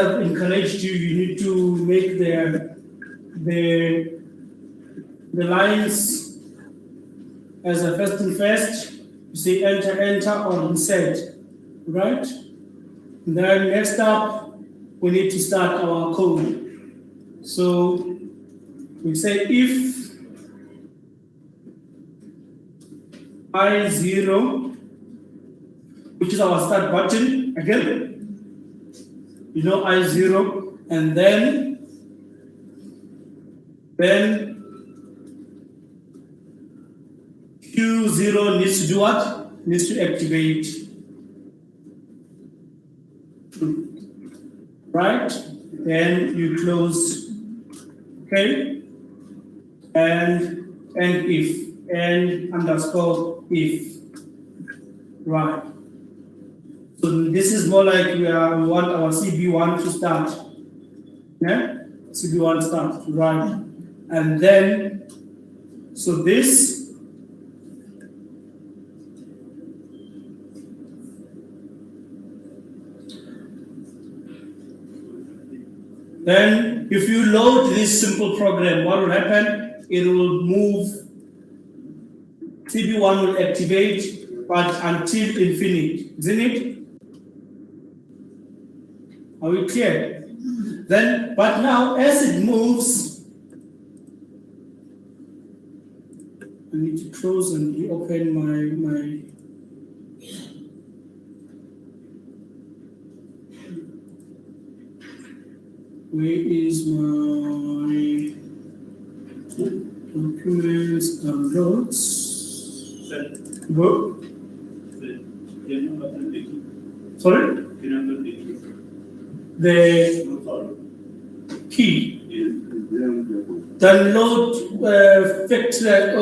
I've encouraged you, you need to make the lines as a first and first. You say enter or insert, right? And then next up, we need to start our code. So we say if I0, which is our start button, again, you know I0, and then Q0 needs to do what? Needs to activate. Right? Then you close, okay? And if, and underscore if. Right. So this is more like we want our CB1 to start. Yeah? CB1 start, right? And then, so this, then if you load this simple program, what will happen? It will move, CB1 will activate, but until infinite, isn't it? Are we clear? Then, but now as it moves, I need to close and reopen my where is my documents downloads? Go. Sorry? The key. Download FactLab,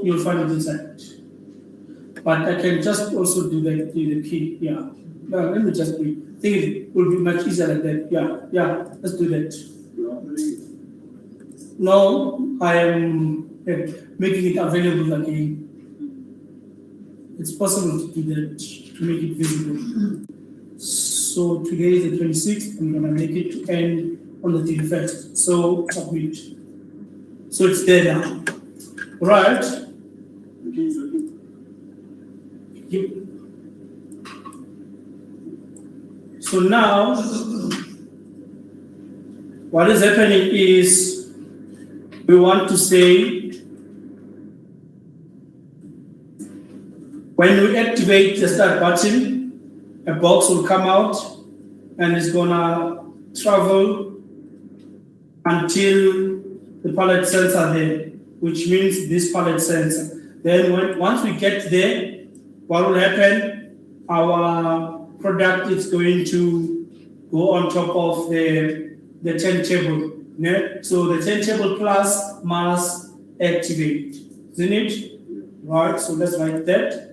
you'll find it inside. But I can just also do the key. Yeah. No, let me just be. I think it will be much easier like that. Yeah, let's do that. No, I am making it available again. It's possible to do that, to make it visible. So today is the 26th, I'm going to make it to end on the 31st. So submit. So it's there now. Right? Yep. So now, what is happening is we want to say when we activate the start button, a box will come out and it's gonna travel until the pallet sensor there, which means this pallet sensor. Then once we get there, what will happen? Our product is going to go on top of the turntable. Yeah? So the turntable plus must activate, isn't it? Right, so let's write that.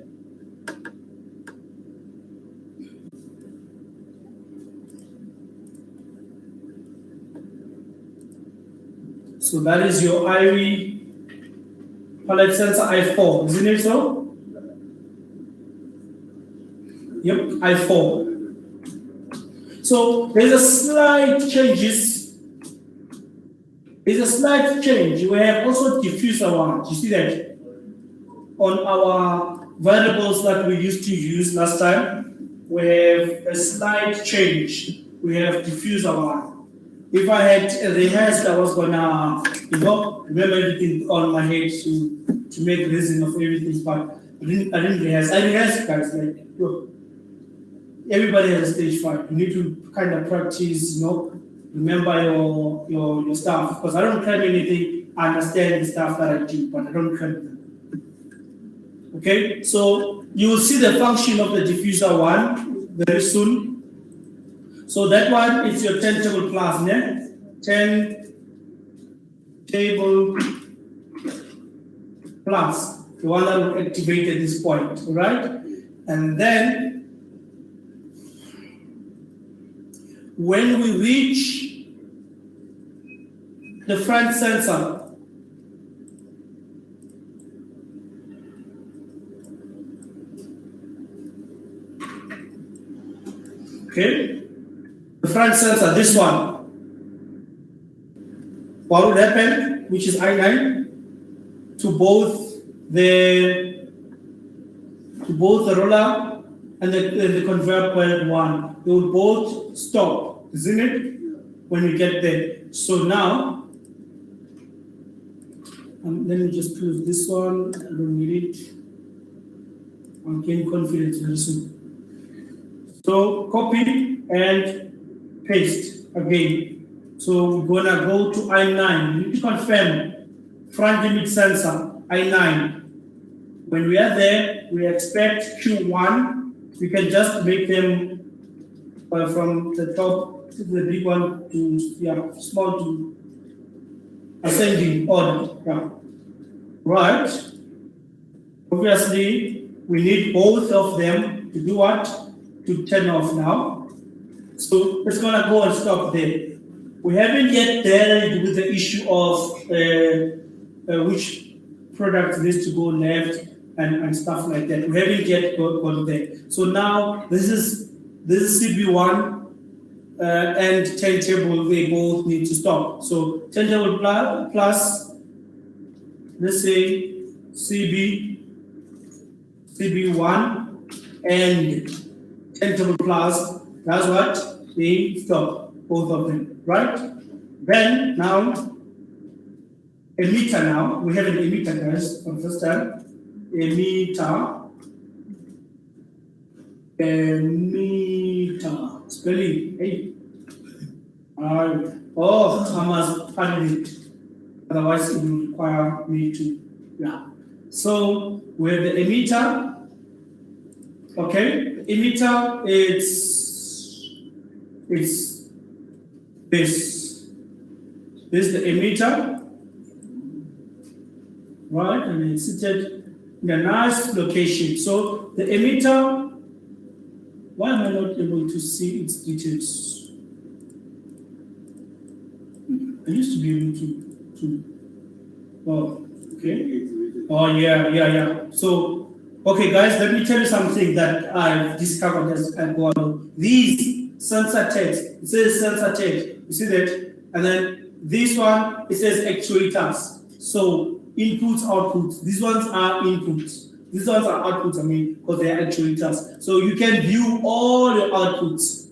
So that is your IV pallet sensor I4, isn't it so? Yep, I4. So there's a slight changes. There's a slight change. We have also diffuser one. You see that? On our variables that we used to use last time, we have a slight change. We have diffuser one. If I had rehearsed, I was gonna, remember everything on my head to make reason of everything, but I didn't rehearse. I rehearsed, guys. Like, look, everybody has a stage 5. You need to kind of practice, remember your stuff. Because I don't claim anything. I understand the stuff that I do, but I don't claim them. Okay, so you will see the function of the diffuser one very soon. So that one is your turntable plus, yeah? Turntable plus, the one that will activate at this point, right? And then when we reach the front sensor, okay? The front sensor, this one. What would happen, which is I9, to both the roller and the conveyor belt one. They will both stop, isn't it? When we get there. So now, let me just close this one. I don't need it. I'm getting confidence very soon. So copy and paste again. So we're gonna go to I9. We need to confirm front limit sensor I9. When we are there, we expect Q1. We can just make them from the top to the big one to small to ascending order. Yeah. Right. Obviously, we need both of them to do what? To turn off now. So it's gonna go and stop there. We haven't yet dealt with the issue of which product needs to go left and stuff like that. We haven't yet got there. So now this is CB1 and turntable. They both need to stop. So turntable plus, let's say CB1 and turntable plus. That's what they stop, both of them. Right? Then now, emitter now. We have an emitter, guys, for the first time. Emitter. Spelling. Hey. Oh, I must find it. Otherwise, it will require me to. Yeah. So we have the emitter. Okay. Emitter, it's this is the emitter, right? And it's seated in a nice location. So the emitter, why am I not able to see its details? I used to be able to oh, okay. Oh, yeah. So, okay, guys, let me tell you something that I've discovered as I go along. These sensor text, it says sensor text, you see that? And then this one, it says actuators. So inputs, outputs. These ones are inputs. These ones are outputs, because they are actuators. So you can view all your outputs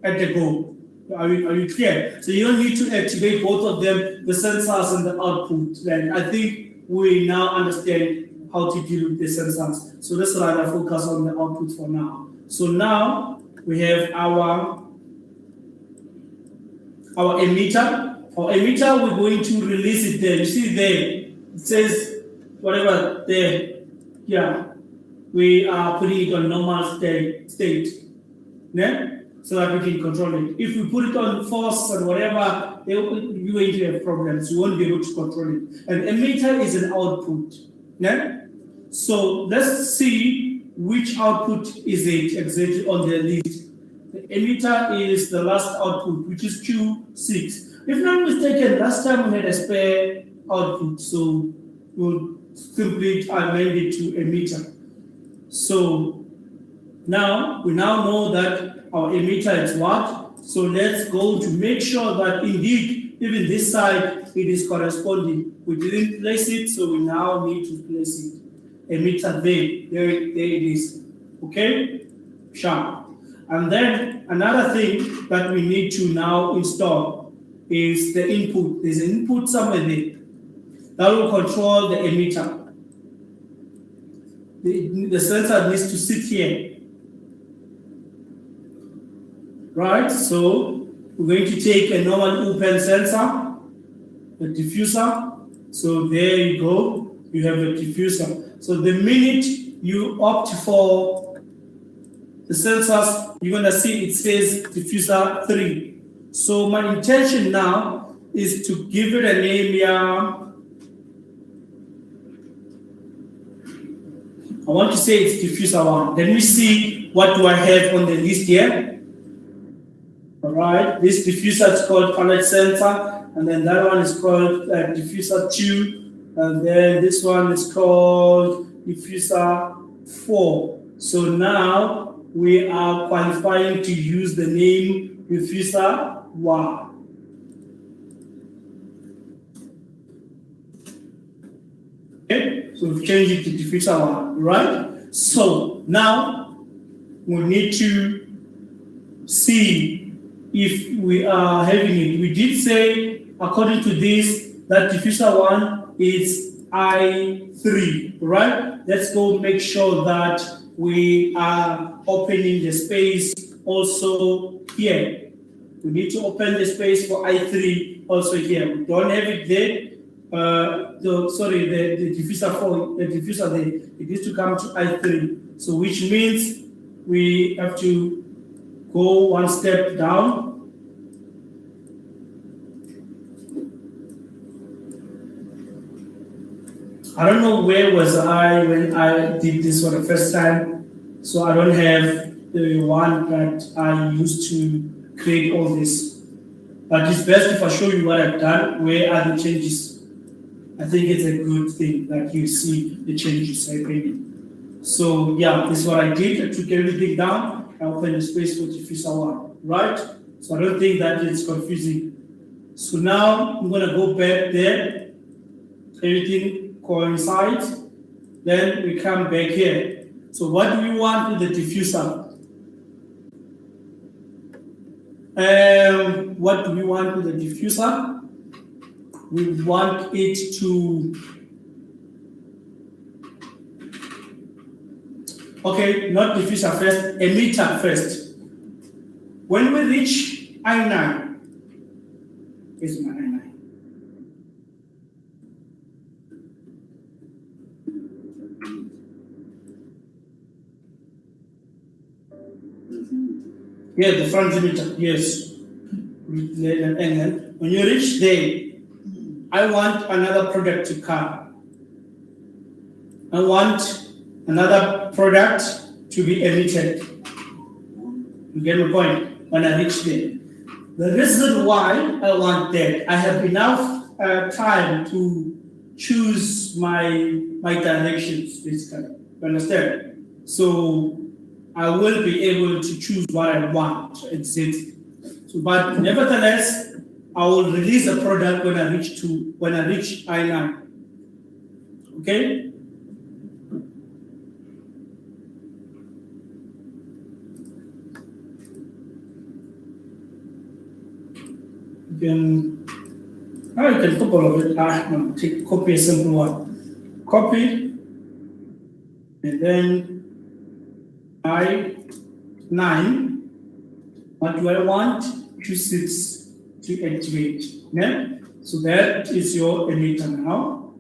at the go. Are you clear? So you don't need to activate both of them, the sensors and the output. And I think we now understand how to deal with the sensors. So let's rather focus on the output for now. So now we have our emitter. Our emitter, we're going to release it there. You see there, it says whatever there. Yeah, we are putting it on normal state. Yeah? So that we can control it. If we put it on force and whatever, you're going to have problems. You won't be able to control it. And emitter is an output. Yeah? So let's see which output is it exactly on the list. The emitter is the last output, which is Q6. If not mistaken, last time we had a spare output, so we'll simply amend it to emitter. So now we know that our emitter is what? So let's go to make sure that indeed, even this side, it is corresponding. We didn't place it, so we now need to place it. Emitter there it is. Okay? Sharp. And then another thing that we need to now install is the input. There's an input somewhere there that will control the emitter. The sensor needs to sit here. Right? So we're going to take a normal open sensor, a diffuser. So there you go. You have a diffuser. So the minute you opt for the sensors, you're going to see it says diffuser 3. So my intention now is to give it a name here. I want to say it's diffuser 1. Let me see what do I have on the list here. All right, this diffuser is called PALLET sensor, and then that one is called diffuser 2. And then this one is called diffuser 4. So now we are qualifying to use the name diffuser 1. Okay, so we've changed it to diffuser 1, right? So now we need to see if we are having it. We did say, according to this, that diffuser 1 is I3, right? Let's go make sure that we are opening the space also here. We need to open the space for I3 also here. We don't have it there. The diffuser 4, the diffuser there, it needs to come to I3. So which means we have to go one step down. I don't know where was I when I did this for the first time, so I don't have the one that I used to create all this. But it's best if I show you what I've done, where are the changes. I think it's a good thing that you see the changes happening. So yeah, this is what I did. I took everything down, I opened the space for diffuser 1, right? So I don't think that it's confusing. So now I'm gonna go back there, everything coincides, then we come back here. So what do we want with the diffuser? What do we want with the diffuser? We want it to, okay, not diffuser first, emitter first. When we reach I9, here's my I9. Yeah, the front emitter, yes. And then when you reach there, I want another product to come. I want another product to be emitted. You get my point? When I reach there. The reason why I want that, I have enough time to choose my directions, basically. You understand? So I will be able to choose what I want exactly. So, but nevertheless, I will release a product when I reach I9. Okay? You can copy all of it. No, take copy a simple one. Copy, and then I9. What do I want? 26 to activate. Yeah? So that is your emitter now.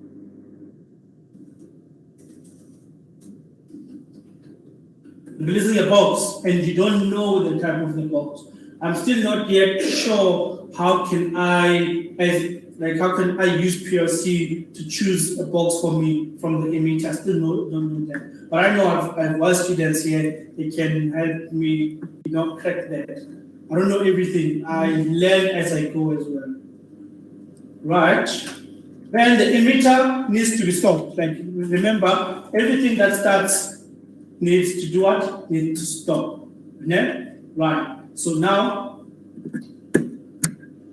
Releasing a box, and you don't know the type of the box. I'm still not yet sure how can I use PLC to choose a box for me from the emitter. I still don't know that. But I know I've got students here, they can help me, crack that. I don't know everything. I learn as I go as well. Right? Then the emitter needs to be stopped. Like, remember, everything that starts needs to do what? Needs to stop. Yeah? Right. So now,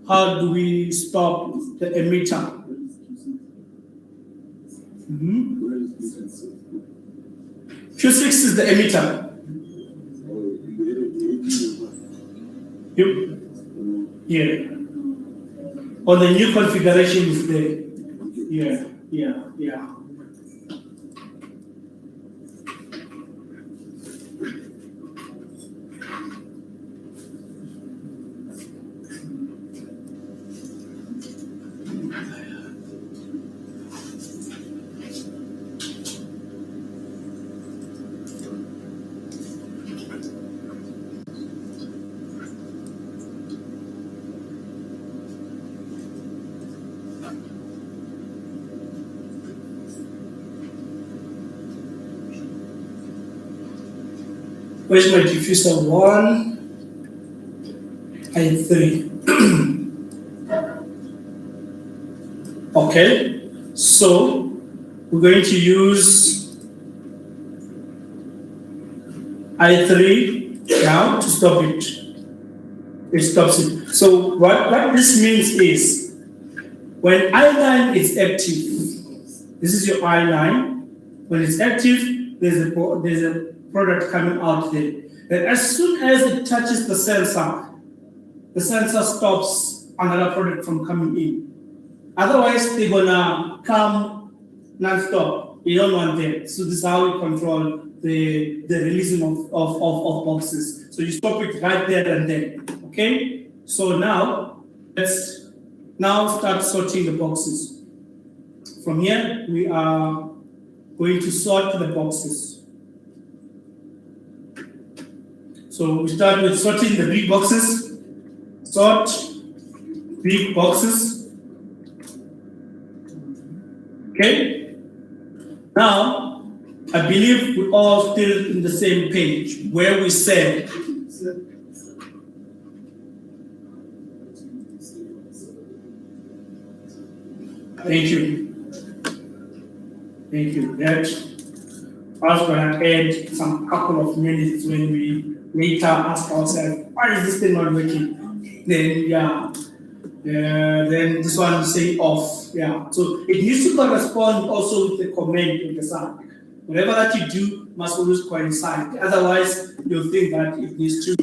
how do we stop the emitter? Q6 is the emitter. Yeah. Or the new configuration is there. Yeah. Where's my diffuser 1? I3. Okay, so we're going to use I3 now to stop it. It stops it. So what this means is when I9 is active, this is your I9. When it's active, there's a product coming out there. And as soon as it touches the sensor stops another product from coming in. Otherwise, they're gonna come non-stop. You don't want them. So this is how we control the releasing of boxes. So you stop it right there and then. Okay? So now let's start sorting the boxes. From here, we are going to sort the boxes. So we start with sorting the big boxes. Sort big boxes. Okay? Now, I believe we're all still in the same page where we said thank you. Thank you. That I was going to add some couple of minutes when we later ask ourselves, why is this thing not working? Then then this one say off. Yeah. So it needs to correspond also with the comment in the side. Whatever that you do must always coincide. Otherwise, you'll think that it needs to.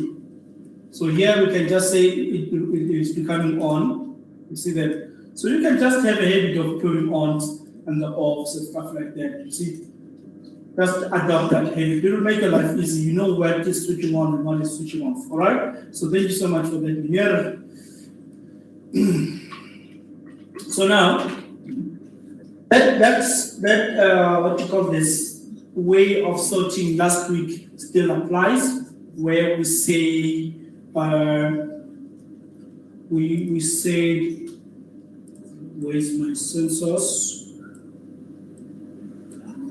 So here we can just say it is becoming on. You see that. So you can just have a habit of putting ons and the offs and stuff like that. You see, just adopt that habit. It will make your life easy. You know where it is switching on and what is switching off. All right. So thank you so much for that. Here. So now that's what you call this way of sorting last week still applies, where we say we said, where's my sensors?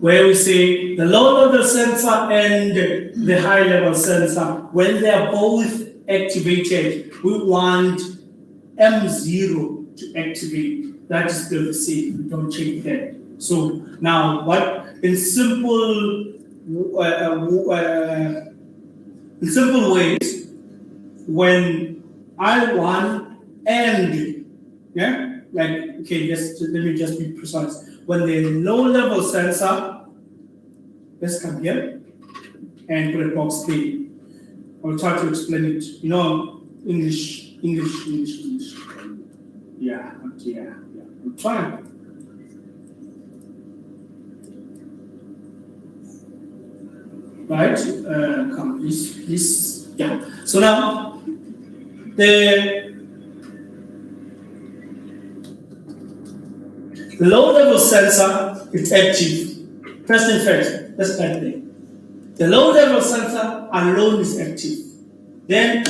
Where we say the low level sensor and the high level sensor, when they are both activated, we want M0 to activate. That is still the same. Don't change that. So now, what in simple ways, when I1 and let me just be precise. When the low level sensor, let's come here and put a box there. I'll try to explain it. You know, English. Yeah. I'm trying. Right? Come, please. Yeah. So now, the low level sensor is active. First thing first, let's start there. The low level sensor alone is active. Then,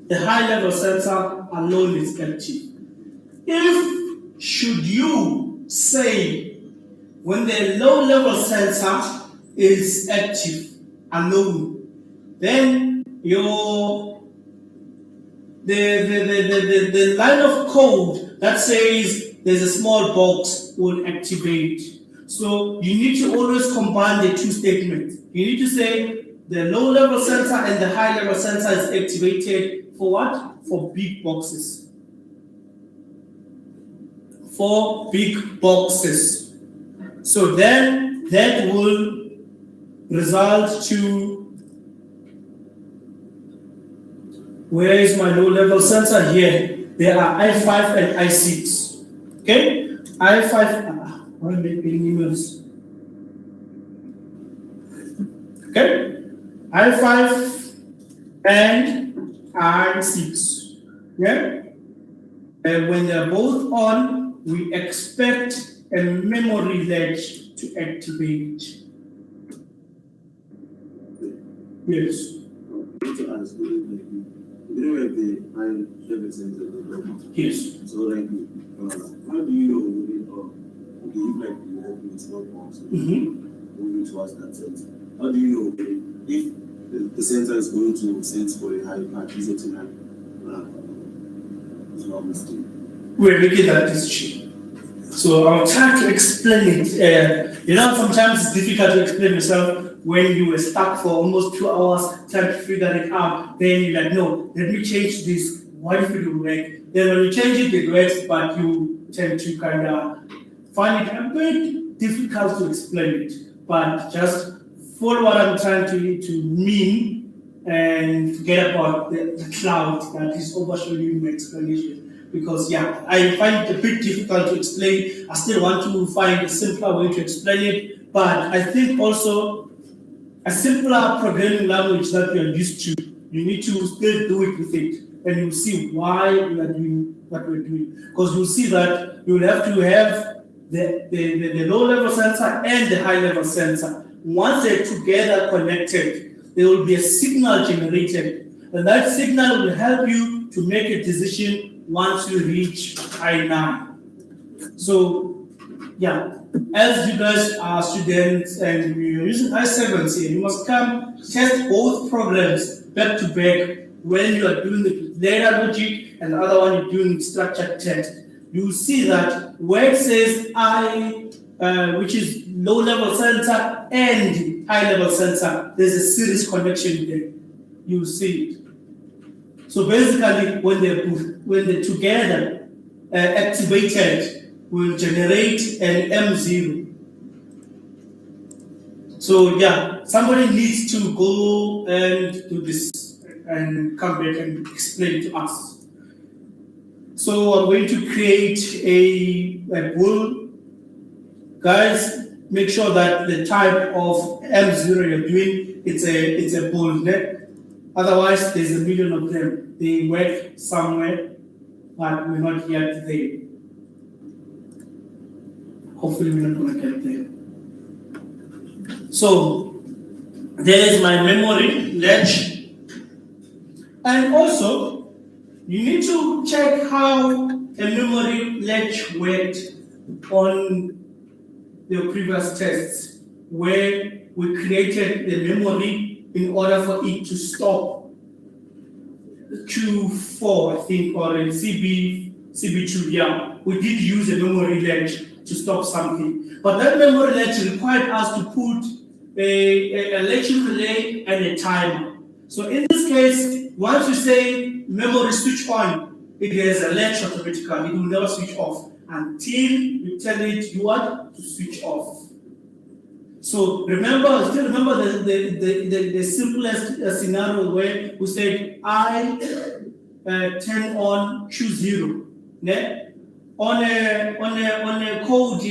the high level sensor alone is active. If should you say when the low level sensor is active alone, then the line of code that says there's a small box will activate. So you need to always combine the two statements. You need to say the low level sensor and the high level sensor is activated for what? For big boxes. For big boxes. So then that will result to, where is my low level sensor? Here. There are I5 and I6. Okay? I5, I'll make the emails. Okay? I5 and I6. Yeah? And when they're both on, we expect a memory latch to activate. Yes. Yes. So like, how do you know moving towards that sensor? How do you know if the sensor is going to sense for a high part, is it high? It's not mistake. We're making that decision. So I'll try to explain it. Sometimes it's difficult to explain yourself when you were stuck for almost 2 hours trying to figure it out, then you're like, no, let me change this. What if it will work? Then when you change it works, but you tend to kind of find it a bit difficult to explain it. But just follow what I'm trying to mean and forget about the cloud that is overshadowing my explanation. Because yeah, I find it a bit difficult to explain. I still want to find a simpler way to explain it. But I think also a simpler programming language that we are used to, you need to still do it with it. And you'll see why we are doing what we're doing. Because you'll see that you'll have to have the low-level sensor and the high-level sensor. Once they're together connected, there will be a signal generated. And that signal will help you to make a decision once you reach I9. So, yeah, as you guys are students and you're using I7 here, you must come test both programs back to back when you are doing the data logic and the other one you're doing structured text. You will see that where it says I, which is low-level sensor and high-level sensor, there's a series connection there. You will see it. So basically, when they're together activated, will generate an M0. So yeah, somebody needs to go and do this and come back and explain to us. So I'm going to create a BOOL. Guys, make sure that the type of M0 you're doing, it's a BOOL net. Otherwise, there's a million of them. They work somewhere, but we're not yet there. Hopefully we're not going to get there. So there is my memory latch. And also, you need to check how a memory latch worked on the previous tests, where we created the memory in order for it to stop Q4, I think, or in CB2, yeah. We did use a memory latch to stop something. But that memory latch required us to put a latching relay and a timer. So in this case, once you say memory switch on, it has a latch automatically. It will never switch off until you tell it you want to switch off. So still remember the simplest scenario where we said I turn on Q0. Yeah? On a code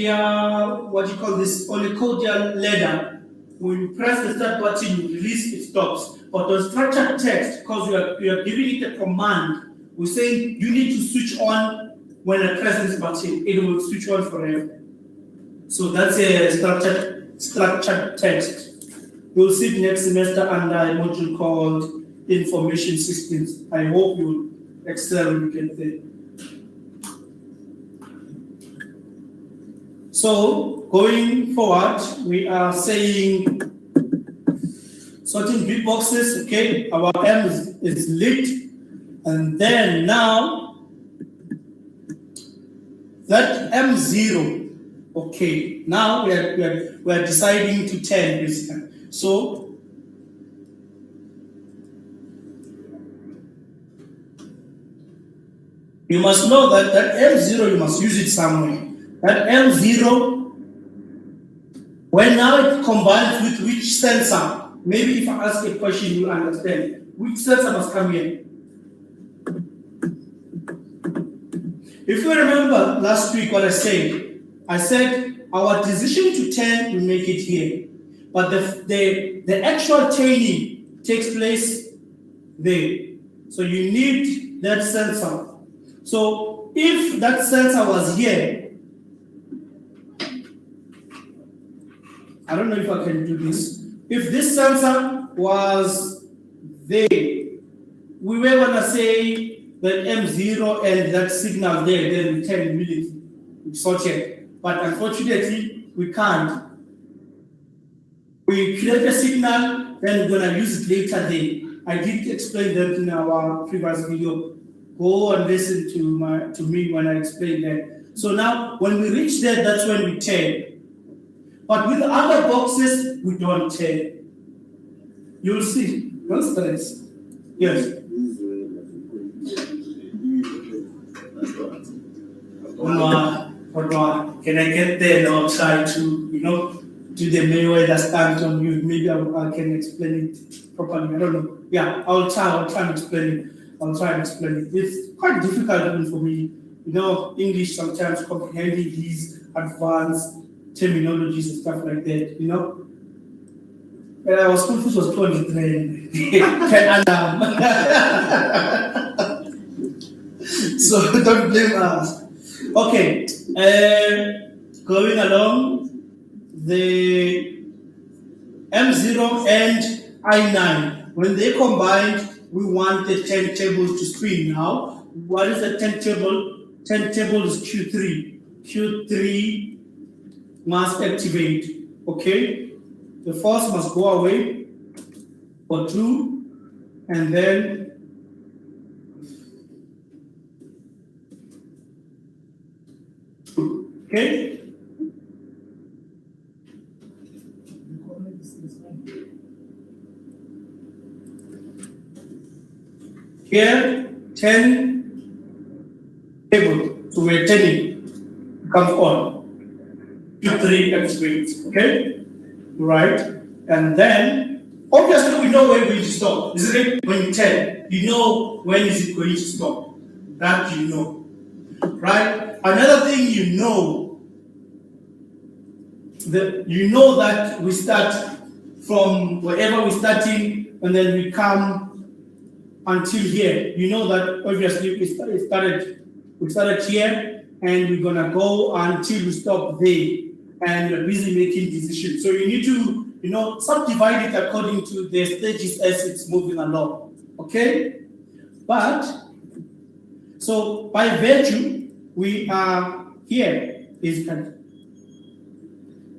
what you call this, on a code ladder, when you press the start button, you release, it stops. But on structured text, because we are giving it a command, we're saying you need to switch on when I press this button, it will switch on forever. So that's a structured text. We'll see it next semester under a module called Information Systems. I hope you'll excel when you get there. So going forward, we are saying sorting bit boxes, okay, our M is lit, and then now that M0, okay, now we are deciding to 10 basically. So you must know that M0, you must use it somewhere. That M0, when now it combines with which sensor? Maybe if I ask a question, you understand. Which sensor must come here? If you remember last week what I said our decision to turn will make it here. But the actual turning takes place there. So you need that sensor. So if that sensor was here, I don't know if I can do this. If this sensor was there, we were going to say that M0 and that signal there, then 10 minutes sorted. But unfortunately, we can't. We create a signal, then we're going to use it later there. I did explain that in our previous video. Go and listen to me when I explain that. So now, when we reach there, that's when we turn. But with the other boxes, we don't turn. You'll see. No stress. Yes. Can I get there and I'll try to, do the Mayweather stance on you? Maybe I can explain it properly. I don't know. Yeah, I'll try and explain it. It's quite difficult even for me. English sometimes comprehending these advanced terminologies and stuff like that, Our school fees was 23. So don't blame us. Okay, going along, the M0 and I9, when they combined, we want the turntable to spin now. What is the turntable? Turntable is Q3. Q3 must activate, okay? The force must go away for 2, and then okay? Here, 10 table, so we're turning, comes on, 3 activates, okay? Right, and then, obviously we know when we need to stop, isn't it? When you turn, you know when is it going to stop, that you know, right? Another thing you know that we start from wherever we're starting, and then we come until here. You know that obviously we started here, and we're gonna go until we stop there, and you're busy making decisions. So you need to, subdivide it according to the stages as it's moving along. Okay? But so by virtue, we are here, basically.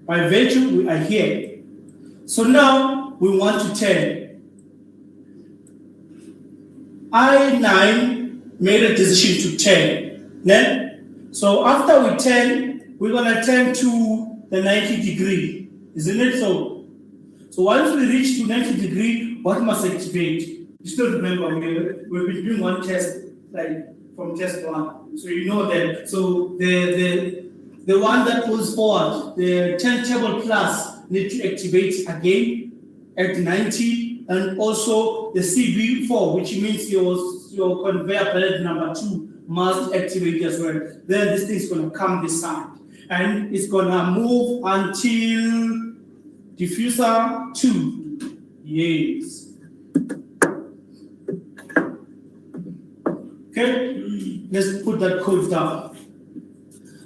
By virtue, we are here. So now we want to turn. I9 made a decision to turn. Then, so after we turn, we're gonna turn to the 90 degree, isn't it so? So once we reach to 90 degree, what must activate? You still remember we've been doing one test, like from test 1. So you know that. So the one that goes forward, the turntable plus, need to activate again at 90, and also the CB4, which means your conveyor belt number 2 must activate as well. Then this thing's gonna come this side, and it's gonna move until diffuser 2. Yes. Okay, let's put that code down.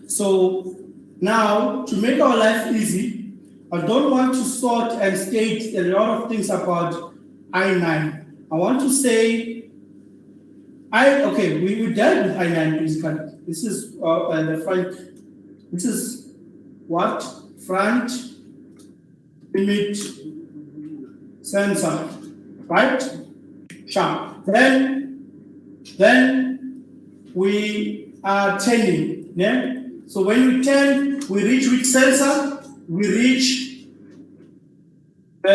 So now, to make our life easy, I don't want to sort and state a lot of things about I9. I want to say, we dealt with I9 basically. This is the front. This is what? Front limit sensor, right? Sharp. Then we are turning. Yeah. So when we turn, we reach which sensor? We reach, how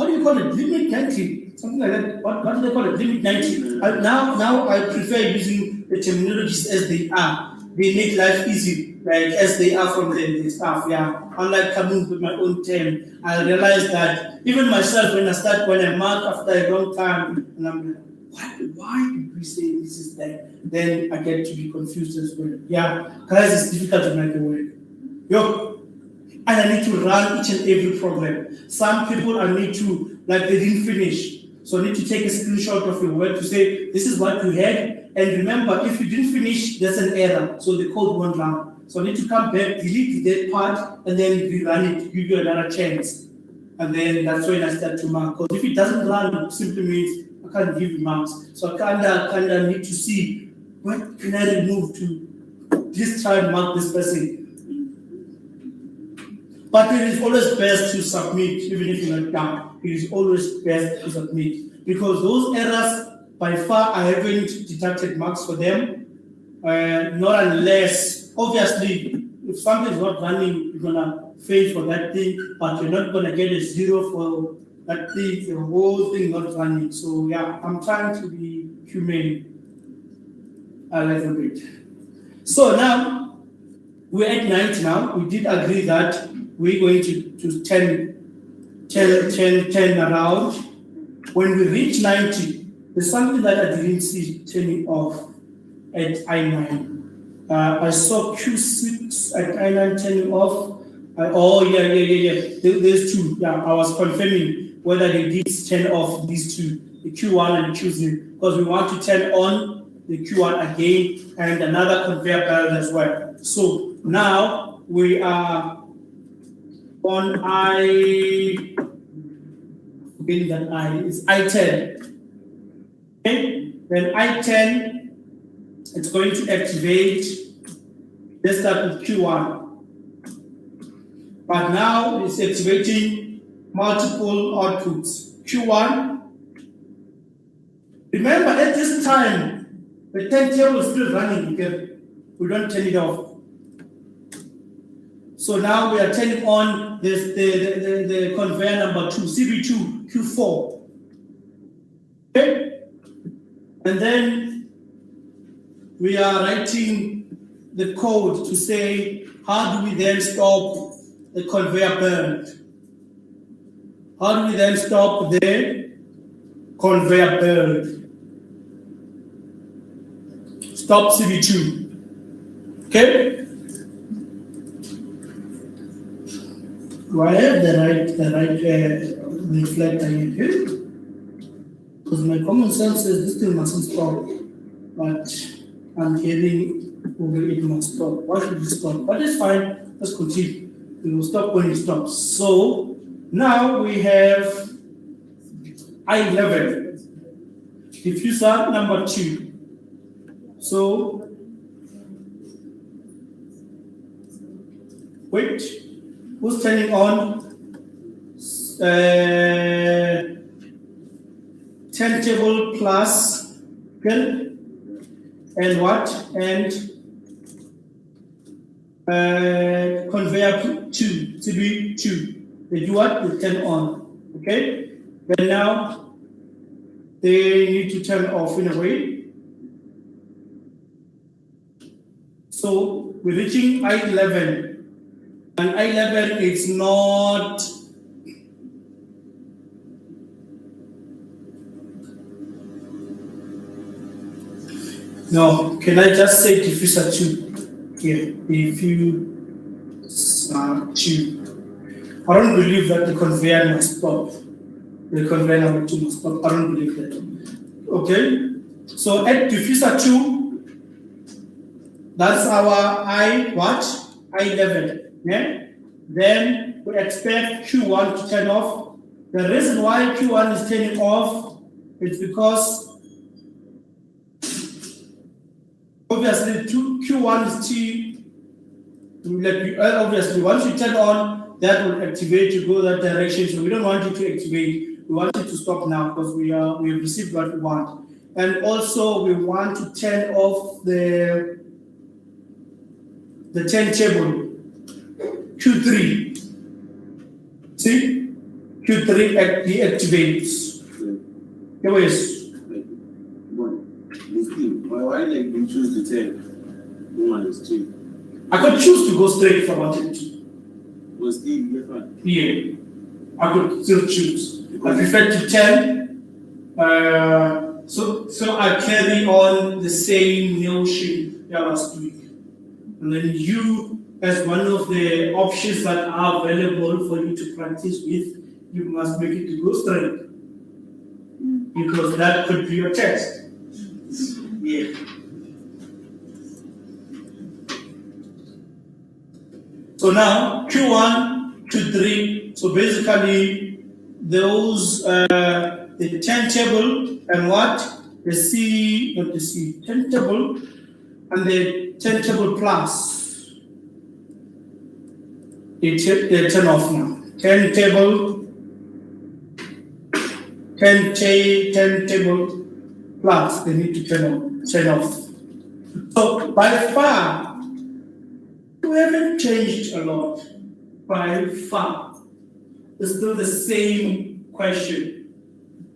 do you call it? Limit 90, something like that. What do they call it? Limit 90. Now I prefer using the terminologies as they are. They make life easy, like as they are from the staff. Yeah. Unlike coming with my own term, I realize that even myself, when I mark after a long time, and I'm like, why did we say this is that? Then I get to be confused as well. Yeah, guys, it's difficult to make it work. And I need to run each and every program. Some people I need to, like they didn't finish. So I need to take a screenshot of your work to say, this is what you had. And remember, if you didn't finish, there's an error. So the code won't run. So I need to come back, delete that part, and then rerun it, give you another chance. And then that's when I start to mark. Because if it doesn't run, it simply means I can't give you marks. So I kind of need to see what can I remove to just try and mark this person. But it is always best to submit, even if you're not done. It is always best to submit. Because those errors, by far, I haven't deducted marks for them. Not unless, obviously, if something is not running, you're gonna fail for that thing, but you're not gonna get a 0 for that thing, the whole thing not running. So yeah, I'm trying to be humane a little bit. So now we're at 90 now. We did agree that we're going to 10 around. When we reach 90, there's something that I didn't see turning off at I9. I saw Q6 at I9 turning off. Oh, yeah. There's two. Yeah, I was confirming whether they did turn off these two, the Q1 and Q0, because we want to turn on the Q1 again and another conveyor belt as well. So now we are on it's I10. Okay, then I10, it's going to activate. Let's start with Q1. But now it's activating multiple outputs. Q1. Remember, at this time, the turntable is still running because we don't turn it off. So now we are turning on the conveyor number 2, CB2, Q4. Okay? And then we are writing the code to say, how do we then stop the conveyor belt? How do we then stop the conveyor belt? Stop CB2. Okay? Do I have the right reflector here? Because my common sense says this thing mustn't stop, but I'm hearing it must stop. Why should it stop? But it's fine. Let's continue. It will stop when it stops. So now we have I11, diffuser number 2. So wait. Who's turning on? Turntable plus, okay? And what? And conveyor 2, CB2. They do what? They turn on, okay? Then now they need to turn off in a way. So we're reaching I11. And I11 is not no. Can I just say diffuser 2 here? Diffuser 2. I don't believe that the conveyor must stop. The conveyor number 2 must stop. I don't believe that. Okay. So at diffuser 2, that's our I11. Yeah? Then we expect Q1 to turn off. The reason why Q1 is turning off is because obviously Q1 is obviously once you turn on, that will activate to go that direction. So we don't want it to activate. We want it to stop now because we have received what we want. And also we want to turn off the turntable. Q3. See? Q3 deactivates. Yes. Why like you choose the 10? One is 2. I could choose to go straight if I wanted to. Was Steve different? Yeah. I could still choose. I prefer to 10. So I carry on the same notion last week. And then you, as one of the options that are available for you to practice with, you must make it to go straight. Because that could be your test. Yeah. So now, Q1, Q3, so basically those, the turntable and what? Turntable and the turntable plus. They turn off now. Turntable plus, they need to turn off. So by far, We haven't changed a lot by far. It's still the same question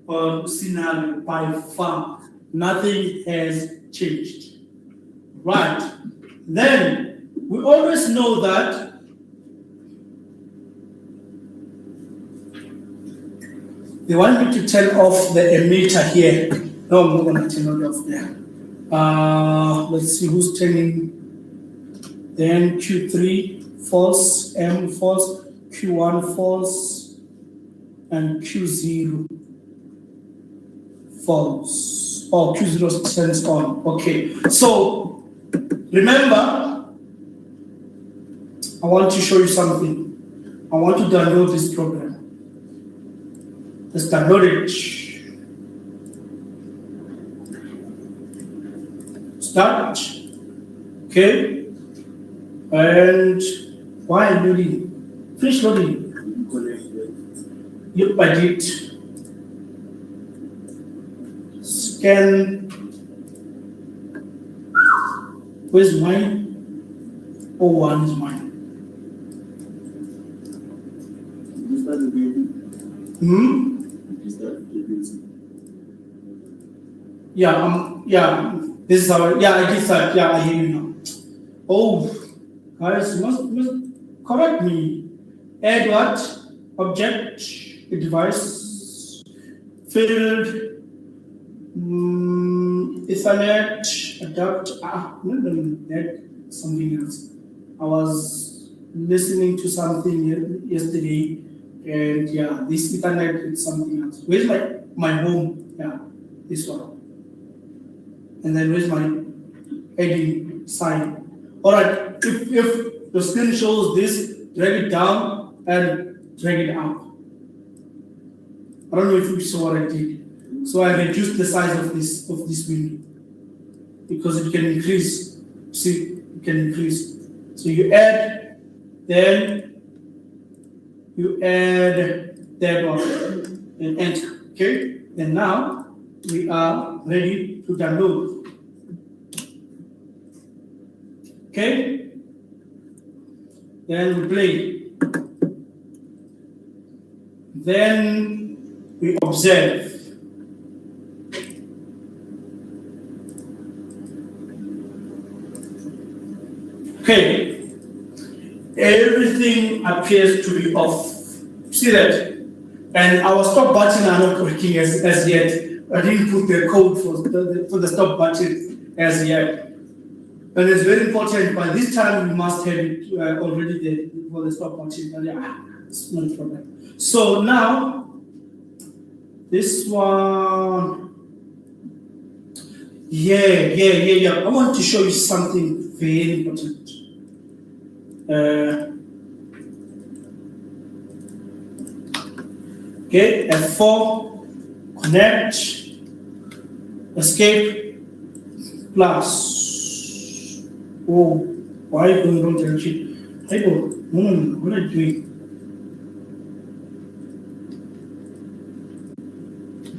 or scenario by far. Nothing has changed. Right. Then we always know that they want me to turn off the emitter here. No, I'm not going to turn it off there. Let's see who's turning. Then Q3 false, M false, Q1 false, and Q0 false. Oh, Q0 turns on. Okay. So remember, I want to show you something. I want to download this program. Let's download it. Start. Okay. And why loading? Finish loading. Yep, I did. Scan. Where's mine? Oh, one is mine. Yeah, this is our, I did that, I hear you now. Oh, guys, you must correct me. Add what? Object, a device, field, Ethernet, adapt, no, that's something else. I was listening to something yesterday, and this Ethernet is something else. Where's my home? Yeah, this one. And then where's my heading sign? All right, if the screen shows this, drag it down and drag it up. I don't know if you saw what I did. So I reduced the size of this window because it can increase. See, it can increase. So you add, then you add that one and enter. Okay, and now we are ready to download. Okay, then we play. Then we observe. Okay, everything appears to be off. See that? And our stop button are not working as yet. I didn't put the code for the stop button as yet. And it's very important. By this time, we must have it already there for the stop button. But it's not a problem. So now, this one. Yeah. I want to show you something very important. Okay, F4, connect, escape, plus. Oh, why are you going wrong direction? I go, no, what are you doing?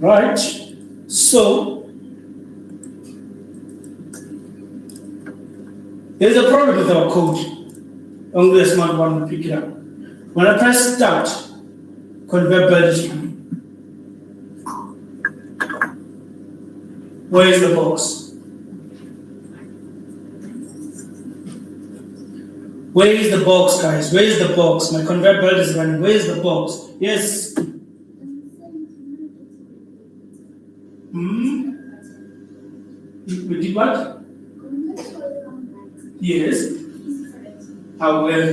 Right, so there's a problem with our code. Only a smart one will pick it up. When I press start, convert values. Where is the box? Where is the box, guys? Where is the box? My convert belt is running. Where is the box? Yes. We did what? Yes. How well?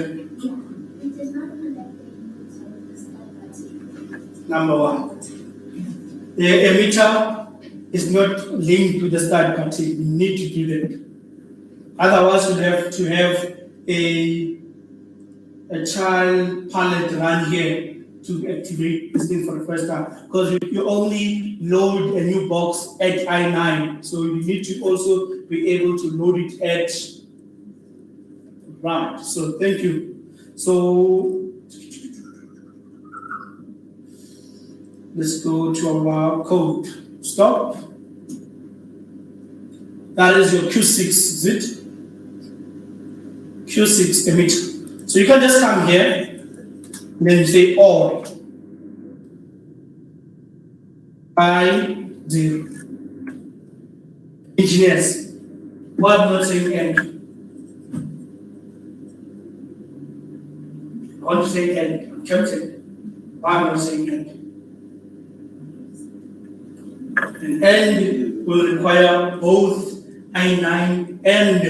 Number one. The emitter is not linked to the start button. We need to do that. Otherwise, we have to have a child pallet run here to activate this thing for the first time. Because you only load a new box at I9. So you need to also be able to load it at right. So thank you. So let's go to our code. Stop. That is your Q6, is it? Q6 emitter. So you can just come here, and then you say OR I0. Engineers, why am I not saying end? I want to say end. I'm tempted. Why am I not saying end? And end will require both I9 and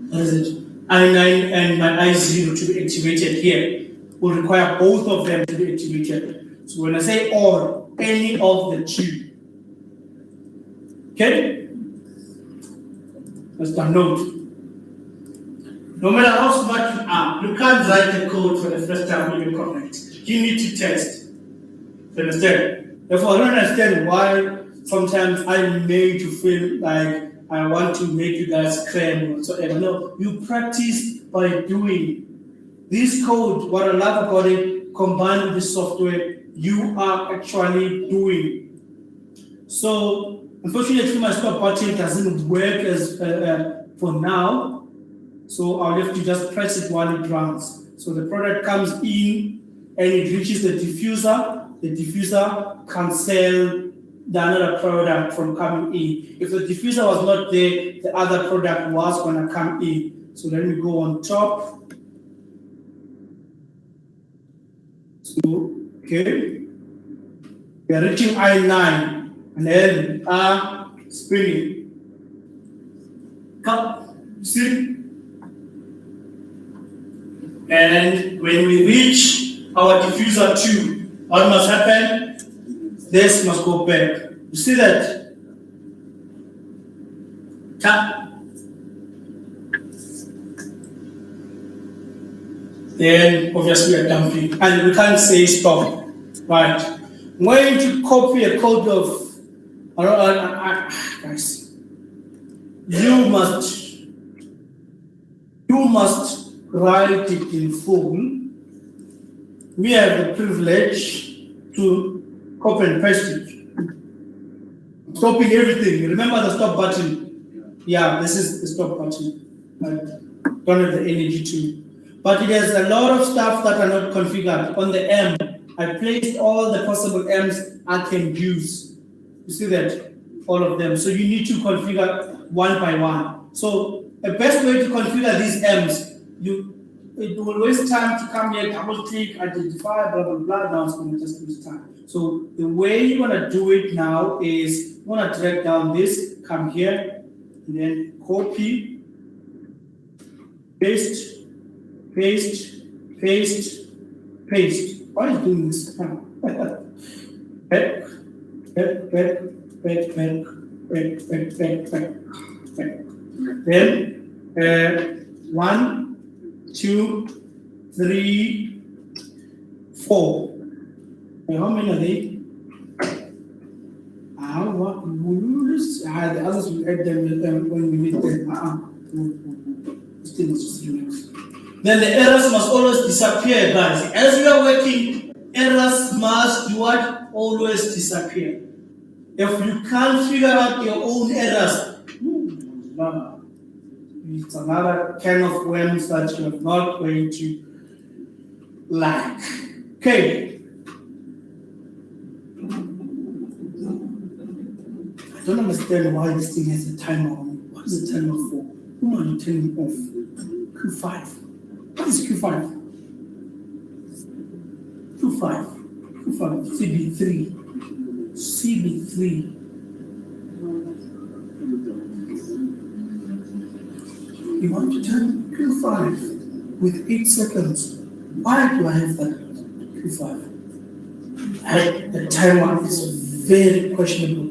what is it? I9 and my I0 to be activated here. Will require both of them to be activated. So when I say or, any of the two. Okay? Just a note. No matter how smart you are, you can't write the code for the first time when you correct. You need to test. You understand? Therefore, I don't understand why sometimes I make you feel like I want to make you guys cram or whatsoever. No, you practice by doing. This code, what I love about it, combined with the software, you are actually doing. So, unfortunately, my stop button doesn't work as for now. So I'll have to just press it while it runs. So the product comes in and it reaches the diffuser. The diffuser can sell the another product from coming in. If the diffuser was not there, the other product was going to come in. So let me go on top. So, okay. We are reaching I9 and then spinning. Come, see? And when we reach our diffuser 2, what must happen? This must go back. You see that? Tap. Then obviously we are dumping. And we can't say stop. Right. I'm going to copy a code of guys. You must write it in full. We have the privilege to copy and paste it. Stopping everything. Remember the stop button. Yeah, this is the stop button. I don't have the energy to. But it has a lot of stuff that are not configured. On the M, I placed all the possible M's I can use. You see that? All of them. So you need to configure one by one. So the best way to configure these M's, it will waste time to come here, double click, identify, blah, blah, blah. Now it's going to just waste time. So the way you're going to do it now is you want to drag down this, come here, and then copy, paste, paste, paste, paste. Why are you doing this? Back. Then 1, 2, 3, 4. And how many are they? The others will add them when we need them. Then the errors must always disappear, guys. As we are working, errors must do what? Always disappear. If you can't figure out your own errors, it's another kind of worms that you're not going to like. Okay. I don't understand why this thing has a timer on it. What is the timer for? Who are you turning off? Q5. What is Q5? Q5. CB3. You want to turn Q5 with 8 seconds. Why do I have that Q5? The timer is very questionable,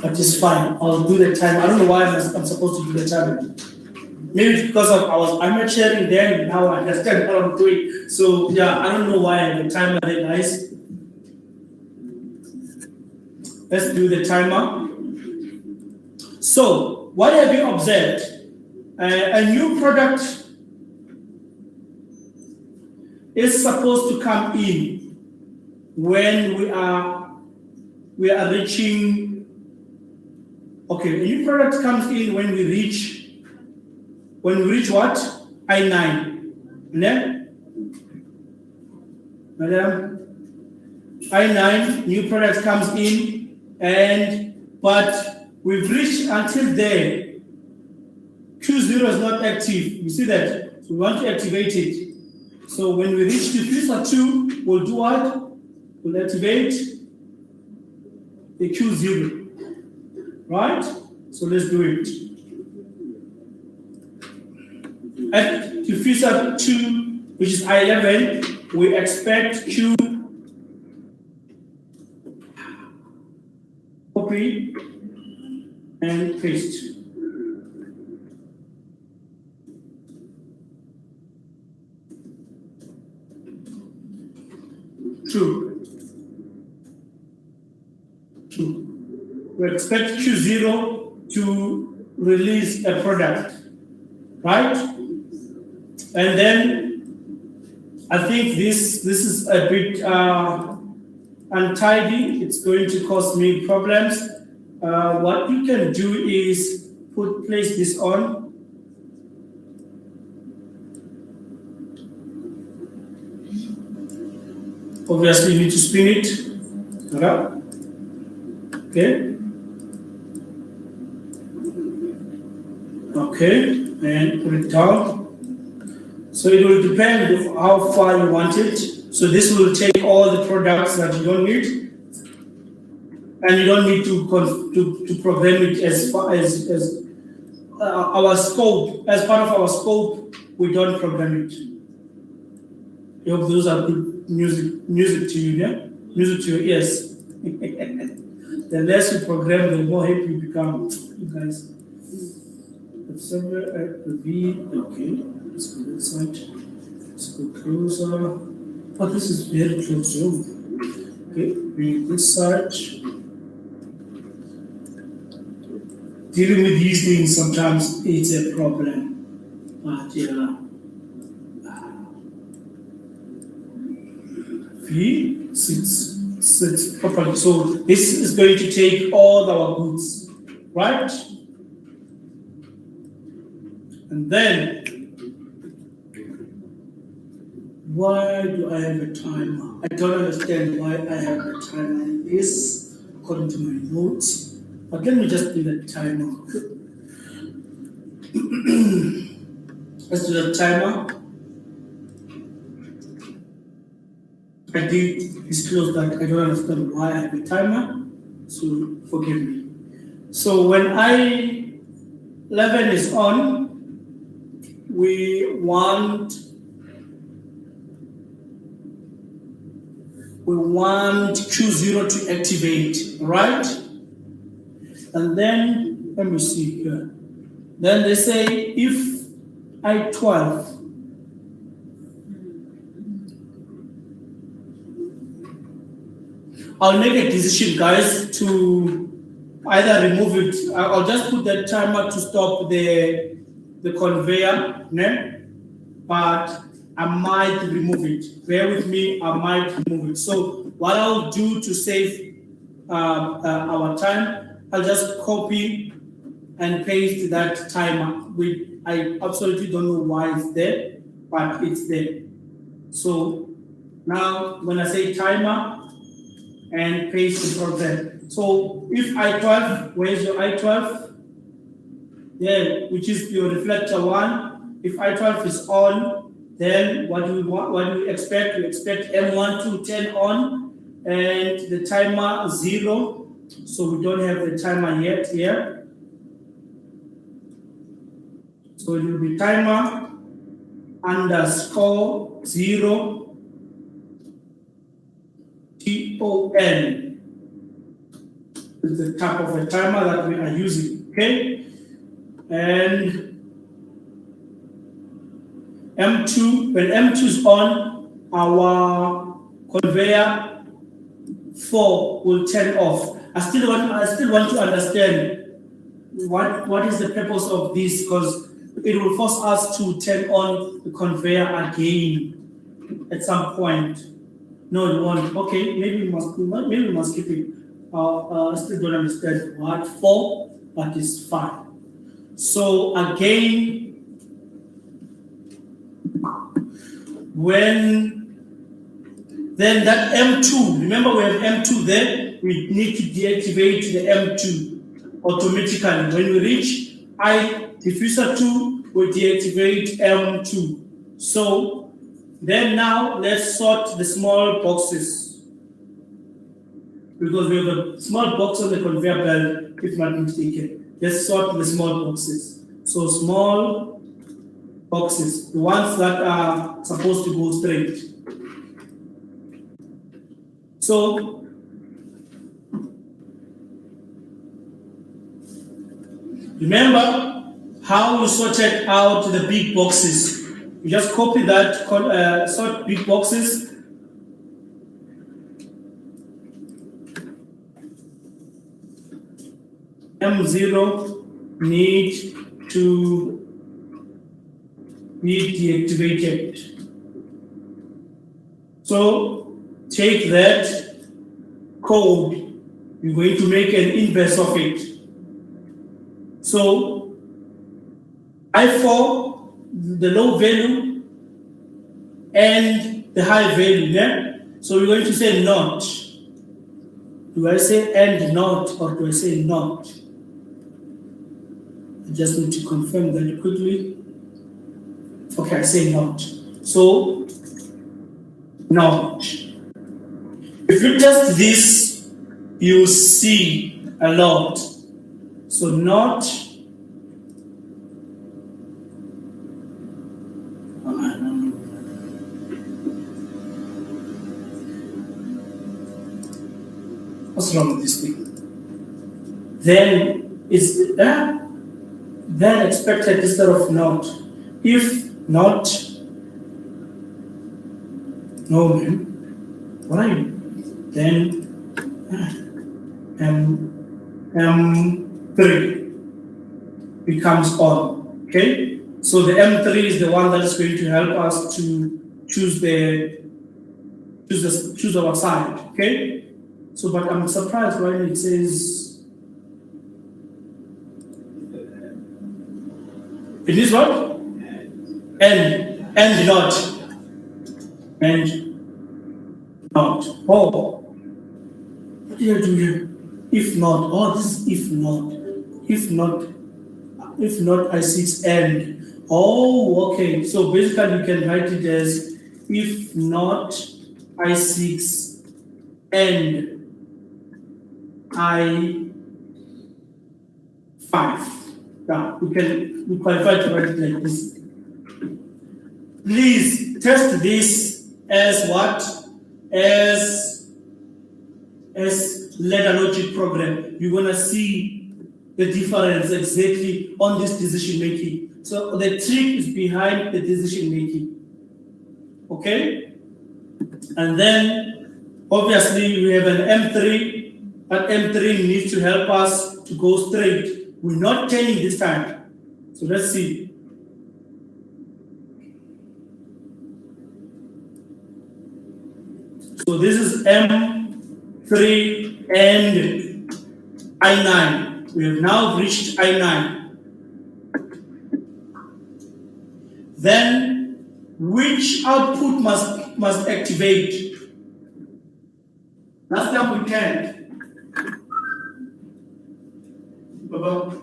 but it's fine. I'll do the timer. I don't know why I'm supposed to do the timer. Maybe because I was amateuring there and now I understand what I'm doing. So yeah, I don't know why I have the timer there, guys. Let's do the timer. So what have you observed? A new product is supposed to come in when we are reaching. Okay, a new product comes in when we reach when we reach what? I9. And then, madam, I9, new product comes in, but we've reached until there. Q0 is not active. You see that? So we want to activate it. So when we reach diffuser 2, we'll do what? We'll activate the Q0. Right? So let's do it. At diffuser 2, which is I11, we expect Q copy and paste. True. We expect Q0 to release a product, right? And then I think this is a bit untidy. It's going to cause me problems. What you can do is place this on. Obviously, you need to spin it. Okay. Okay, and put it down. So it will depend on how far you want it. So this will take all the products that you don't need, and you don't need to program it as far as our scope. As part of our scope, we don't program it. I hope those are good music to you, yeah? Music to your ears. The less you program, the more happy you become, you guys. Somewhere at the V, okay, let's go this side. Let's go closer. Oh, this is very close, okay, bring this side. Dealing with these things sometimes it's a problem, but yeah. V sits properly. So this is going to take all our goods, right? And then, why do I have a timer? I don't understand why I have a timer in this, according to my notes. But let me just do the timer. Let's do the timer. I did disclose that I don't understand why I have a timer, so forgive me. So when I11 is on, we want Q0 to activate, right? And then, let me see here. Then they say if I12 I'll make a decision, guys, to either remove it. I'll just put that timer to stop the conveyor, but I might remove it. Bear with me, I might remove it. So what I'll do to save our time, I'll just copy and paste that timer. I absolutely don't know why it's there, but it's there. So now when I say timer and paste the program. So if I12, where's your I12? There, which is your reflector 1. If I12 is on, then what do we expect? We expect M1 to turn on and the timer 0. So we don't have the timer yet here. So it will be timer _0 TON. Is the type of a timer that we are using, okay? And M2, when M2 is on, our conveyor 4 will turn off. I still want to understand what is the purpose of this, because it will force us to turn on the conveyor again at some point. No, it won't. Okay, maybe we must keep it. I still don't understand what for, but it's fine. So again, then that M2, remember we have M2 there, we need to deactivate the M2 automatically. When we reach diffuser 2, we deactivate M2. So then now let's sort the small boxes, because we have a small box on the conveyor belt, if not mistaken. Let's sort the small boxes. So small boxes, the ones that are supposed to go straight. So remember how we sorted out the big boxes. You just copy that, sort big boxes. M0 need to be deactivated. So take that code, you're going to make an inverse of it. So I4, the low value, and the high value, yeah? So we're going to say not. Do I say and not, or do I say not? I just need to confirm that quickly. Okay, I say not. So, not. If you test this, you see a lot. So not. What's wrong with this thing? Then it's then expected instead of not. If not, no man, why? Then M3 becomes on. Okay, so the M3 is the one that is going to help us to choose our side. Okay, so but I'm surprised when it says it is what? And not. And not. Oh, what did I do here? If not. Oh, this is if not. If not, I6 and. Oh, okay. So basically you can write it as if not I6 and I5. Now we qualify to write it like this. Please test this as what? As ladder logic program. You're gonna see the difference exactly on this decision making. So the trick is behind the decision making. Okay? And then obviously we have an M3, but M3 needs to help us to go straight. We're not turning this time. So let's see. So this is M3 and I9. We have now reached I9. Then which output must activate? Last time we can't. Baba,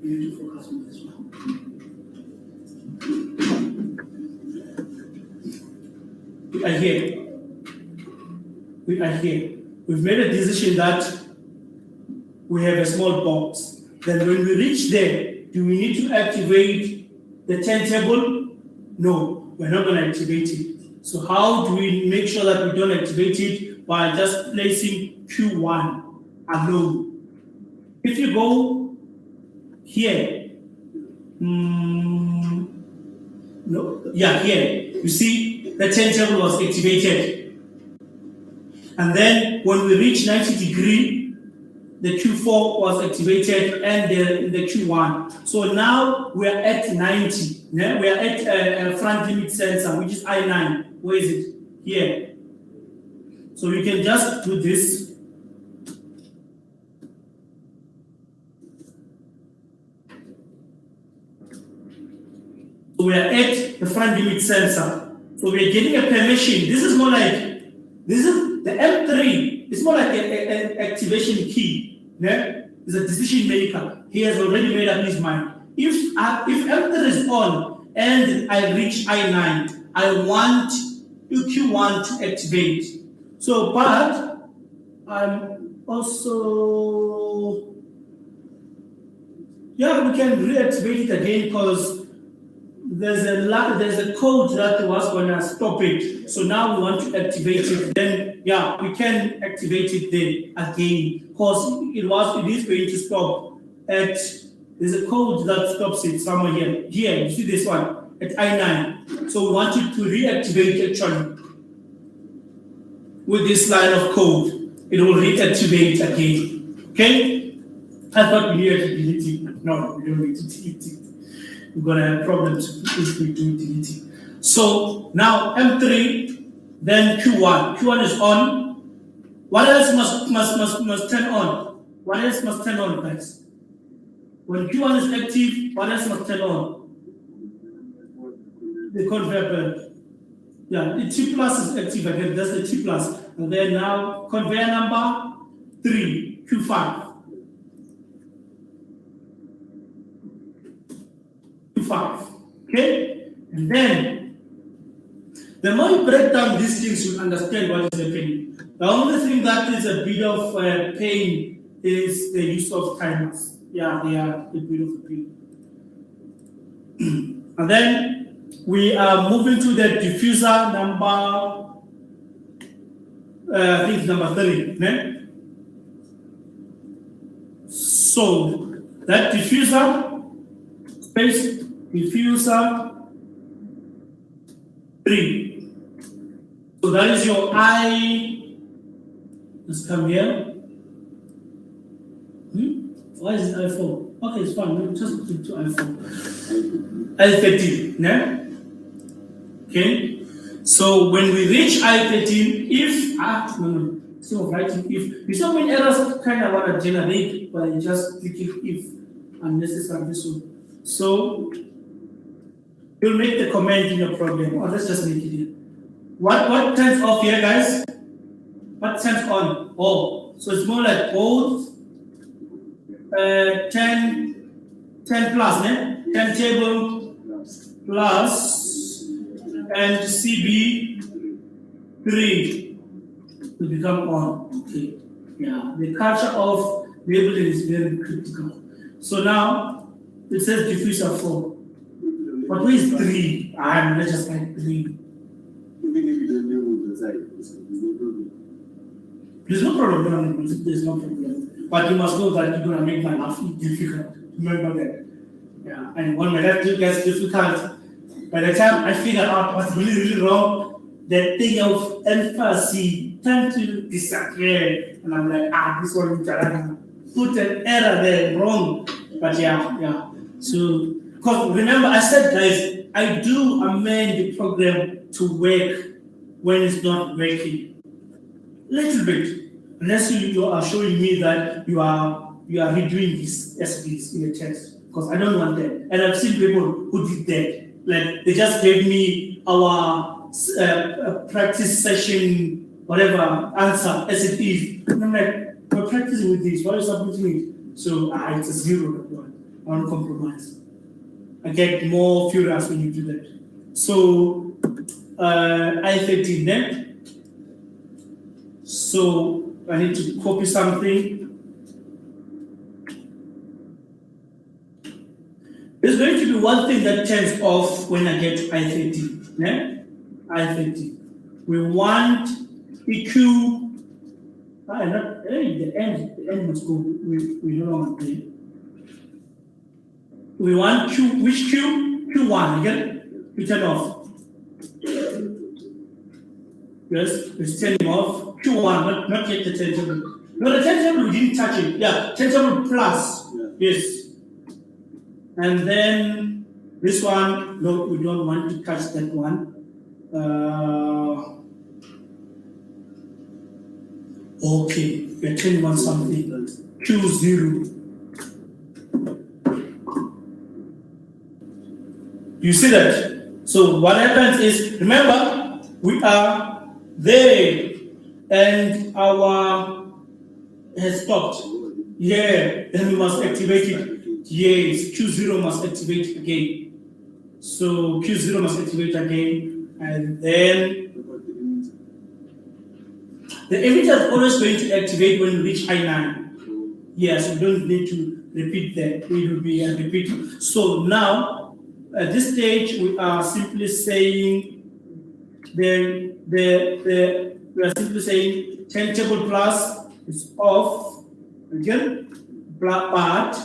you need to focus on this one. We are here. We are here. We've made a decision that we have a small box. Then when we reach there, do we need to activate the turntable? No, we're not going to activate it. So how do we make sure that we don't activate it? By just placing Q1 alone. If you go here, here, you see the turntable was activated. And then when we reach 90 degree, the Q4 was activated and the Q1. So now we are at 90. Yeah? We are at a front limit sensor, which is I9. Where is it? Here. So we can just do this. So we are at the front limit sensor. So we're getting a permission. This is more like, this is the M3. It's more like an activation key. Yeah? It's a decision maker. He has already made up his mind. If M3 is on and I reach I9, I want Q1 to activate. So, but I'm also, yeah, we can reactivate it again because there's a code that was going to stop it. So now we want to activate it. Then, yeah, we can activate it then again because it is going to stop at, there's a code that stops it somewhere here. Here, you see this one at I9. So we want it to reactivate actually with this line of code. It will reactivate again. Okay? I thought we needed to delete it. No, we don't need to delete it. We're gonna have problems if we do delete it. So now M3, then Q1. Q1 is on. What else must turn on? What else must turn on, guys? When Q1 is active, what else must turn on? The conveyor belt. Yeah, the T plus is active again. That's the T plus. And then now conveyor number 3, Q5. Q5. Okay? And then the more you break down these things, you understand what is happening. The only thing that is a bit of pain is the use of timers. Yeah, they are a bit of a pain. And then we are moving to the diffuser number, I think it's number 3. Ne? So that diffuser, space diffuser 3. So that is your I. Let's come here. Why is it I4? Okay, it's fine. We'll just put it to I4. I13, yeah? Okay. So when we reach I13, if instead of writing if, you saw when errors kind of want to generate by just clicking if unnecessary. So you'll make the comment in your program, or let's just make it here. What turns off here, guys? What turns on? Oh, so it's more like both 10 plus, ne? 10 table plus and CB3 will become on. Okay. Yeah, the culture of labeling is very critical. So now it says diffuser 4. But where is 3? Let's just write 3. There's no problem. There's no problem. But you must know that you're going to make my life difficult. Remember that. Yeah. And when my life gets difficult, by the time I figure out what's really, really wrong, the thing of emphasis tends to disappear. And I'm like, this one, put an error there, wrong. But yeah. So, because remember, I said, guys, I do amend the program to work when it's not working. Little bit. Unless you are showing me that you are redoing this as it is in the test, because I don't want that. And I've seen people who did that. Like they just gave me our practice session, whatever answer as it is. And I'm like, we're practicing with this. Why are you submitting it? So it's a 0. I want to compromise. I get more furious when you do that. So I13 then. So I need to copy something. There's going to be one thing that turns off when I get to I13. Yeah? I13. We want EQ. The end must go. We don't want to. We want Q. Which Q? Q1 again. We turn off. Yes, it's turning off. Q1, not yet the turntable. No, the turntable we didn't touch it. Yeah, turntable plus. Yeah. Yes. And then this one, no, we don't want to touch that one. Okay, we're turning on something. Q0. You see that? So what happens is, remember, we are there and our has stopped. Yeah, then we must activate it. Yes, Q0 must activate again. So Q0 must activate again, and then the emitter is always going to activate when you reach I9. Yes, you don't need to repeat that. It will be a repeat. So now, at this stage, we are simply saying we are simply saying turntable plus is off again, but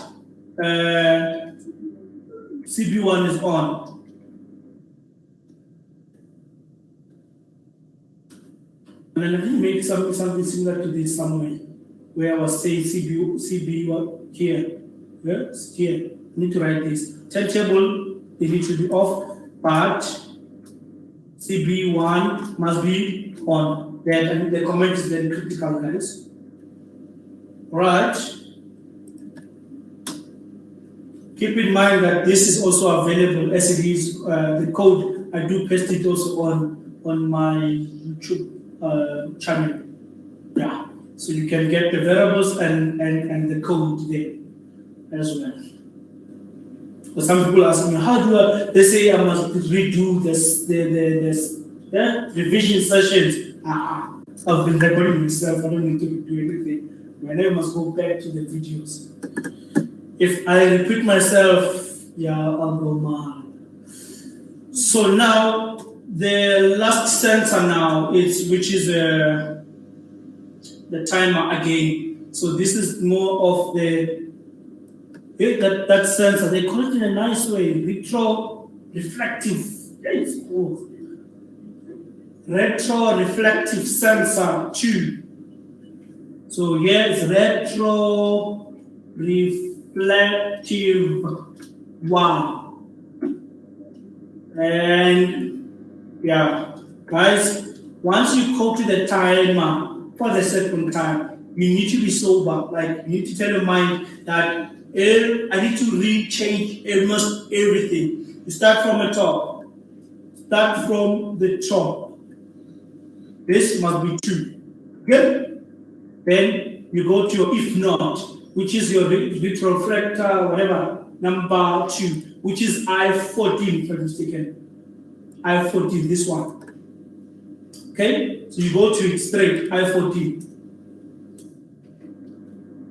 CB1 is on. And then I think make something similar to this somewhere, where I was saying CB1 here. Yes, here. I need to write this. Turntable, they need to be off, but CB1 must be on. Then the comment is very critical, guys. Right. Keep in mind that this is also available as it is the code. I do paste it also on my YouTube channel. Yeah. So you can get the variables and the code there as well. But some people ask me, how do they say I must redo the revision sessions. I've been recording myself, I don't need to do anything. My name must go back to the videos. If I repeat myself, yeah, I'll go mad. So now the last sensor now which is the timer again. So this is more of that sensor. They call it in a nice way, retro-reflective. Retro-reflective sensor 2. So here is retro-reflective 1. And yeah, guys, once you copy the timer for the second time, you need to be sober. Like, you need to tell your mind that I need to rechange almost everything. You start from the top. Start from the top. This must be 2. Good? Then you go to your if not, which is your retroflector, whatever, number 2, which is I14, if I'm mistaken. I14, this one. Okay? So you go to it straight, I14.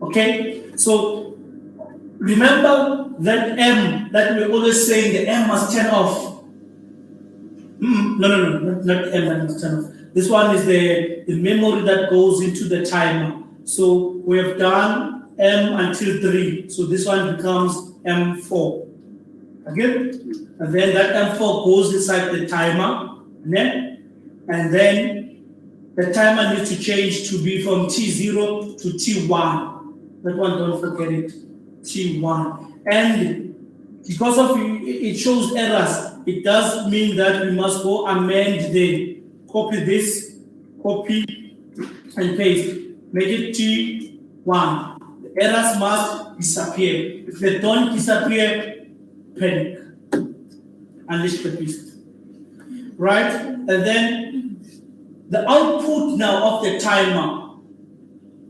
Okay? So remember that M that we're always saying the M must turn off. No, not M that must turn off. This one is the memory that goes into the timer. So we have done M until 3. So this one becomes M4. Again? And then that M4 goes inside the timer. And then the timer needs to change to be from T0 to T1. That one, don't forget it. T1. And because of it shows errors, it does mean that we must go amend copy this, copy and paste. Make it T1. The errors must disappear. If they don't disappear, panic. Unleash the beast. Right? And then the output now of the timer.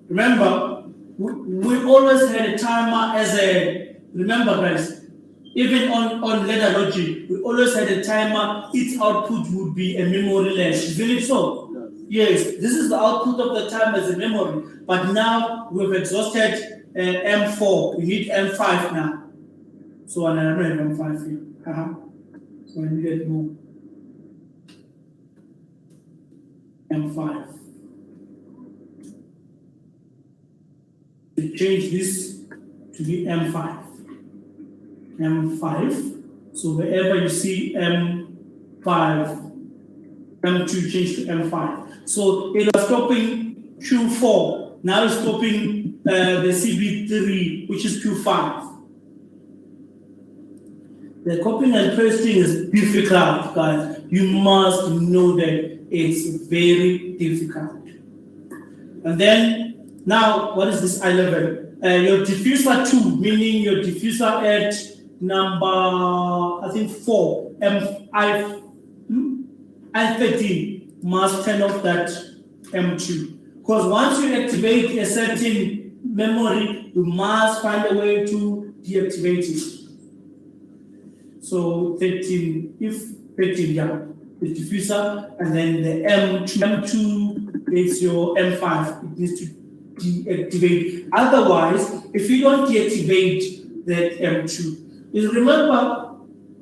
Remember, we always had a timer as remember guys, even on ladder logic, we always had a timer, its output would be a memory latch. Isn't it so? Yes, this is the output of the timer as a memory. But now we've exhausted M4. We need M5 now. So I don't have M5 here. So I need more. M5. We change this to be M5. M5. So wherever you see M5, M2 change to M5. So it was stopping Q4. Now it's stopping the CB3, which is Q5. The copying and pasting is difficult, guys. You must know that it's very difficult. And then, now, what is this I11? Your diffuser 2, meaning your diffuser at number, I think 4. I13 must turn off that M2. Because once you activate a certain memory, you must find a way to deactivate it. So 13, if 13, yeah, the diffuser, and then the M2 is your M5. It needs to deactivate. Otherwise, if you don't deactivate that M2, you remember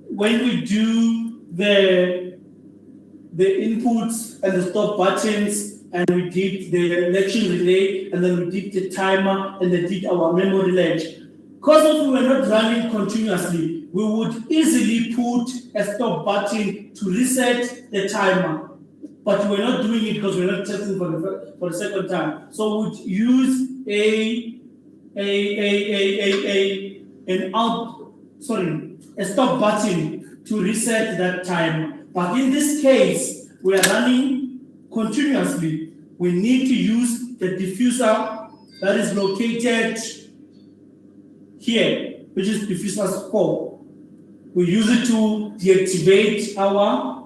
when we do the inputs and the stop buttons, and we did the election relay, and then we did the timer, and then did our memory latch. Because if we were not running continuously, we would easily put a stop button to reset the timer. But we're not doing it because we're not testing for the second time. So we'd use a stop button to reset that timer. But in this case, we are running continuously. We need to use the diffuser that is located here, which is diffuser 4. We use it to deactivate our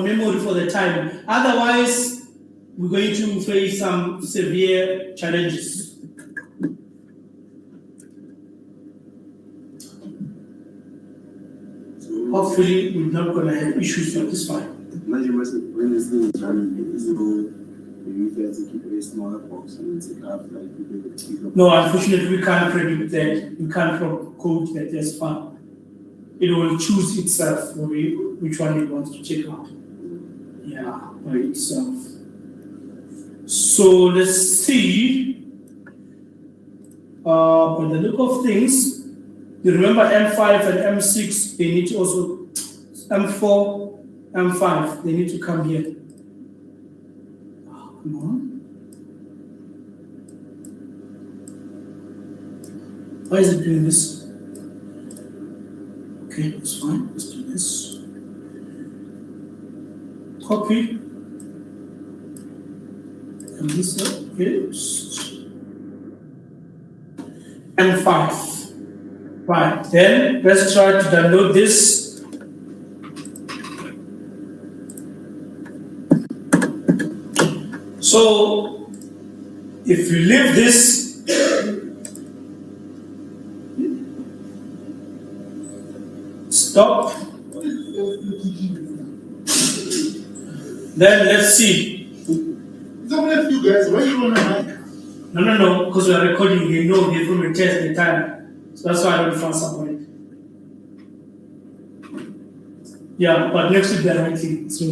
memory for the time. Otherwise, we're going to face some severe challenges. Hopefully, we're not going to have issues with this file. Imagine when this thing is running, is it good? You have to keep a smaller box and take out like no, unfortunately, we can't predict that. We can't code that as far. It will choose itself which one it wants to check out. Yeah, by itself. So let's see. By the look of things, you remember M5 and M6, they need to also, M4, M5, they need to come here. Come on. Why is it doing this? Okay, that's fine. Let's do this. Copy. And this up. Paste. M5. Right. Then let's try to download this. So if you leave this, stop. Then let's see. Some of you guys, why you want to mic? No, because we are recording, they know they're going to test the time. So that's why I don't fuss about it. Yeah, but next week they're writing. So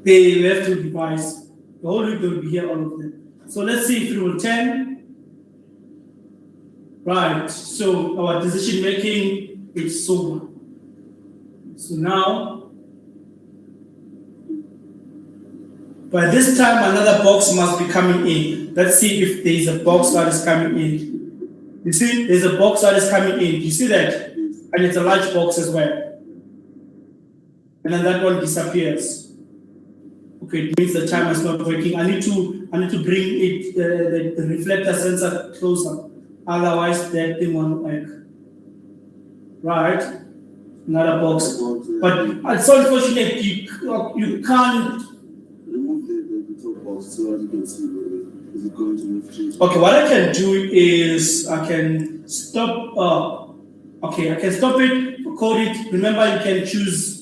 they have to devise. The whole week they'll be here, all of them. So let's see if we will 10. Right, so our decision making is sober. So now, by this time, another box must be coming in. Let's see if there is a box that is coming in. You see, there's a box that is coming in. You see that? And it's a large box as well. And then that one disappears. Okay, it means the timer is not working. I need to bring it the reflector sensor closer. Otherwise, that thing won't work. Right? Another box. But it's unfortunate you can't remove the top box so that you can see is it going to move. Okay, what I can do is I can stop okay, I can stop it, code it. Remember, you can choose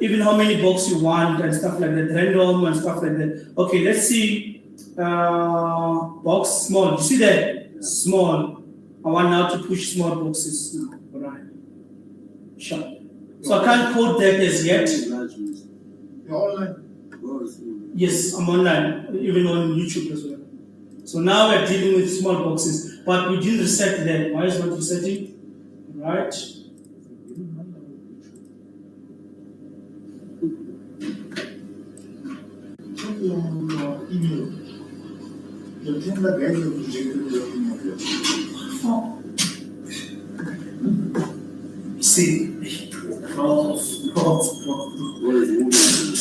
even how many boxes you want and stuff like that, random and stuff like that. Okay, let's see. Box small. You see that? Small. I want now to push small boxes now. All right. Sure. So I can't code that as yet. You're online? Yes, I'm online, even on YouTube as well. So now we're dealing with small boxes, but we didn't reset them. Why is not resetting? All right. Check your email. The thing that guys have rejected your email. See,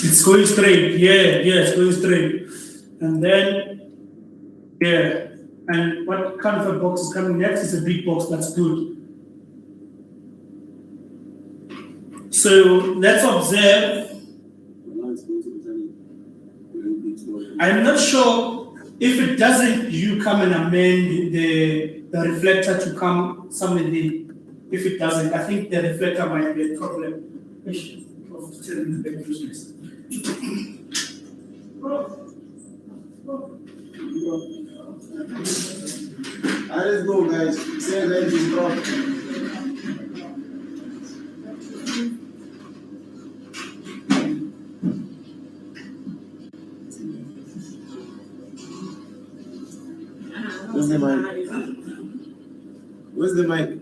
it's going straight. Yeah, it's going straight. And then, yeah. And what kind of a box is coming next is a big box. That's good. So let's observe. Now it's going to be turning a little bit more. I'm not sure if it doesn't, you come and amend the reflector to come somewhere there. If it doesn't, I think the reflector might be a problem. Let's go, guys. Say that is drop. Where's the mic? Where's the mic?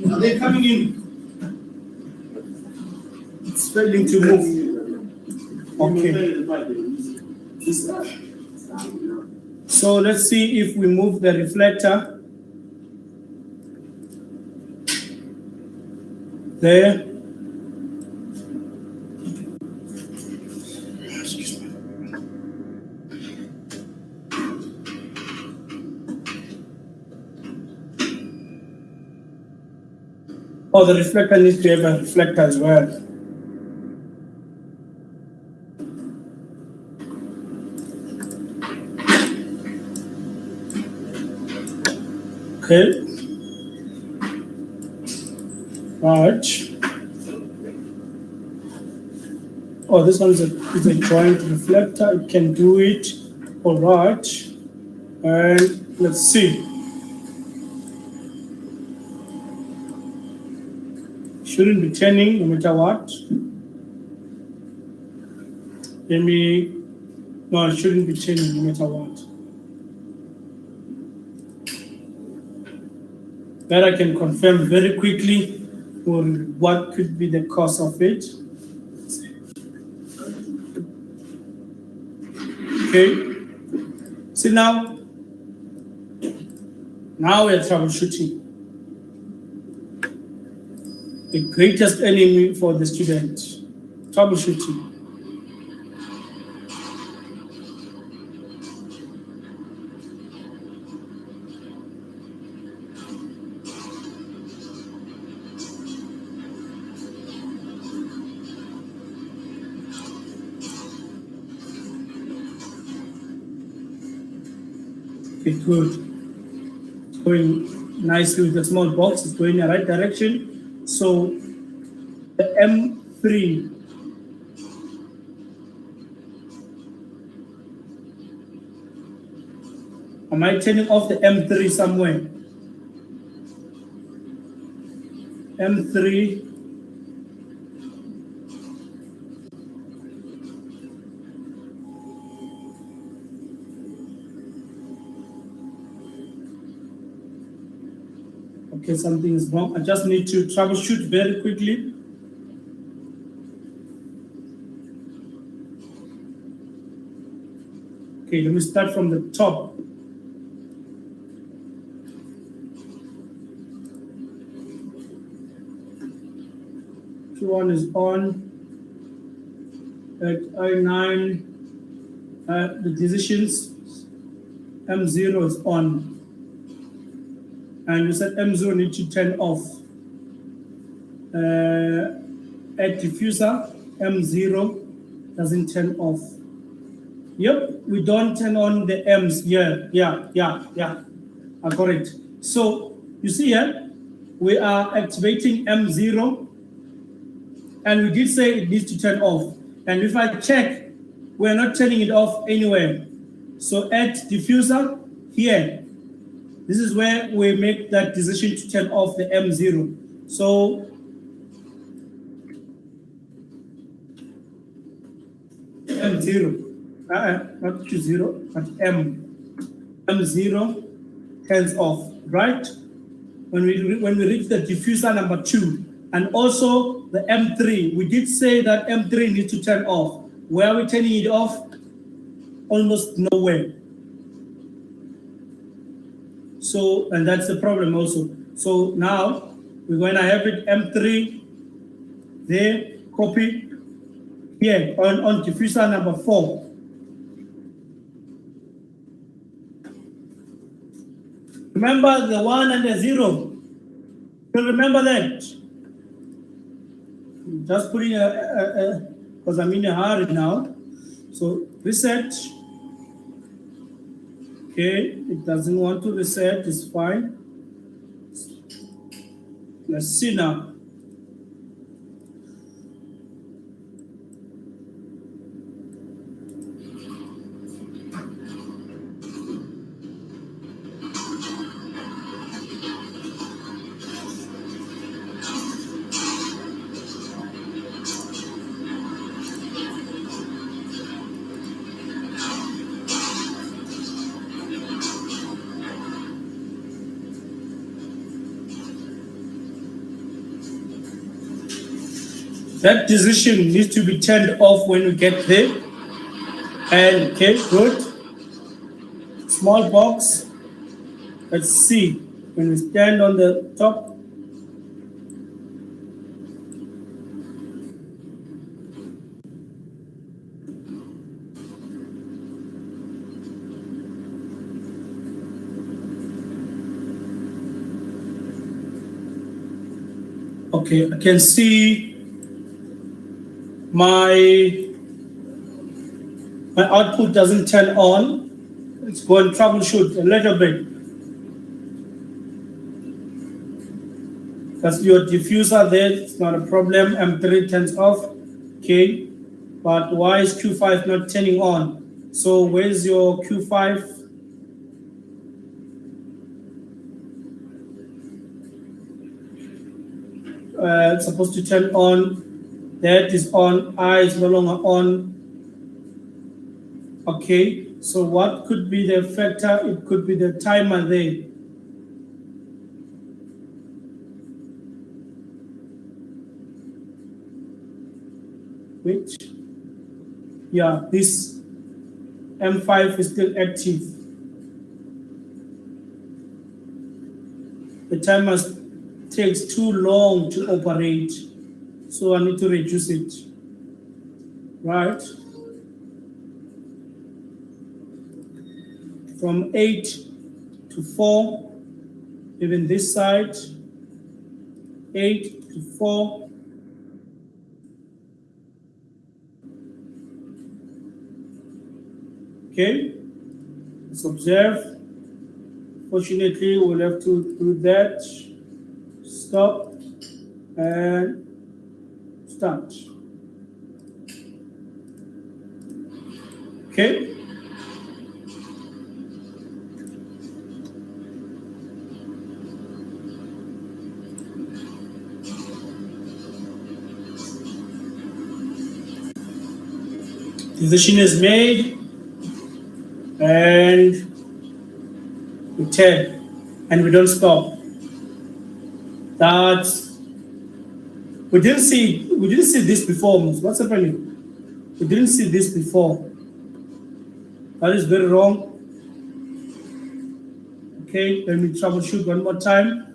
Are they coming in? It's failing to move. Okay. So let's see if we move the reflector. There. Oh, the reflector needs to have a reflector as well. Okay. Right. Oh, this one is a joint reflector. It can do it. All right. And let's see. Shouldn't be turning no matter what. Maybe, no, it shouldn't be turning no matter what. That I can confirm very quickly or what could be the cause of it. Okay. See now we're troubleshooting. The greatest enemy for the student, troubleshooting. Okay, good. It's going nicely with the small box. It's going in the right direction. So the M3 am I turning off the M3 somewhere? M3 okay, something is wrong. I just need to troubleshoot very quickly. Okay, let me start from the top. Q1 is on. At I9, the decisions, M0 is on. And you said M0 need to turn off. At diffuser, M0 doesn't turn off. Yep, we don't turn on the M's here. Yeah. I got it. So you see here, we are activating M0, and we did say it needs to turn off. And if I check, we're not turning it off anywhere. So at diffuser, here, this is where we make that decision to turn off the M0. So M0, not Q0, but M0 turns off, right? when we reach the diffuser number 2, and also the M3. We did say that M3 needs to turn off. Where are we turning it off? Almost nowhere. So, and that's the problem also. So now we're going to have it M3 there, copy here on diffuser number 4. Remember the 1 and the 0. You remember that? Just putting because I'm in a hurry now. So reset. Okay, it doesn't want to reset, it's fine. Let's see now. That decision needs to be turned off when we get there. And okay, good. Small box. Let's see. When we stand on the top. Okay, I can see my output doesn't turn on. Let's go and troubleshoot a little bit. That's your diffuser there, it's not a problem. M3 turns off, okay. But why is Q5 not turning on? So where's your Q5? It's supposed to turn on. That is on, I is no longer on. Okay, so what could be the factor? It could be the timer there. Which, yeah, this M5 is still active. The timer takes too long to operate. So I need to reduce it, right? From 8 to 4, even this side, 8 to 4. Okay, let's observe. Fortunately, we'll have to do that. Stop and start. Okay. Decision is made and we turn and we don't stop. That's we didn't see this before. What's happening? We didn't see this before. That is very wrong. Okay, let me troubleshoot one more time.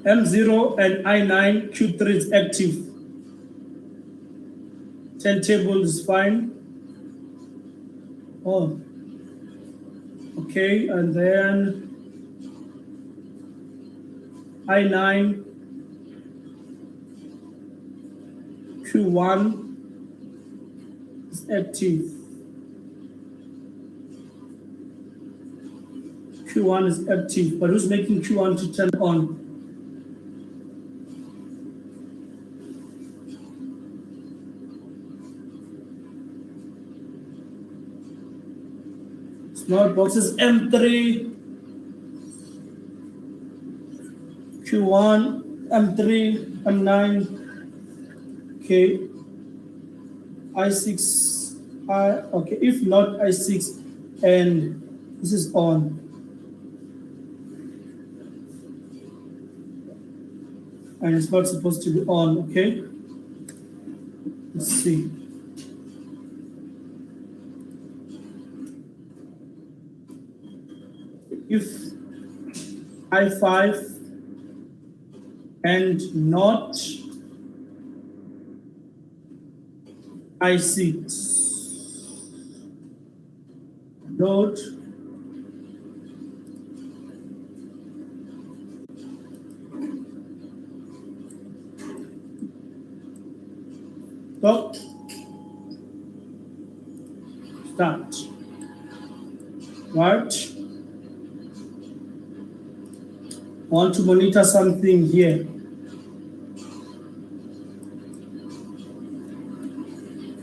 M0 and I9 Q3 is active. Turntable is fine. Oh, okay, and then I9 Q1 is active. Q1 is active, but who's making Q1 to turn on? Smart boxes M3, Q1, M3, M9, okay, I6, Okay, if not I6 and this is on. And it's not supposed to be on, okay? Let's see. If I5 and not I6, load stop start, right? I want to monitor something here.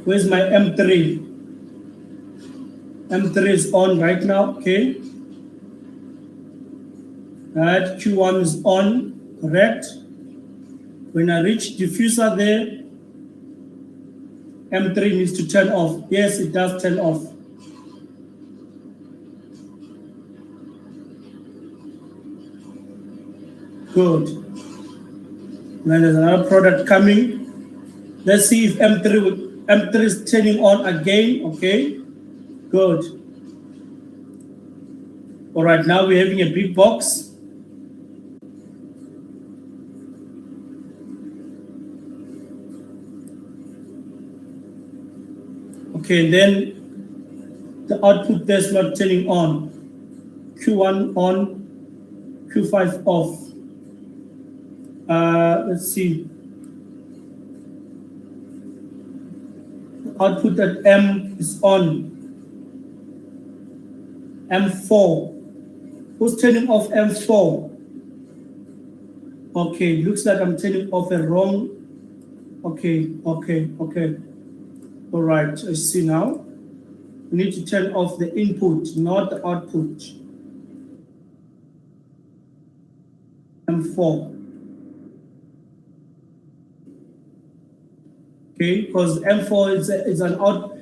Where's my M3? M3 is on right now, okay? Right, Q1 is on, correct? When I reach diffuser there, M3 needs to turn off. Yes, it does turn off. Good. Then there's another product coming. Let's see if M3 is turning on again. Okay. Good. All right, now we're having a big box. Okay, then the output there is not turning on. Q1 on, Q5 off. Let's see. Output at M is on. M4. Who's turning off M4? Okay, looks like I'm turning off a wrong. Okay. All right, I see now. We need to turn off the input, not the output. M4. Okay, because M4 is an out.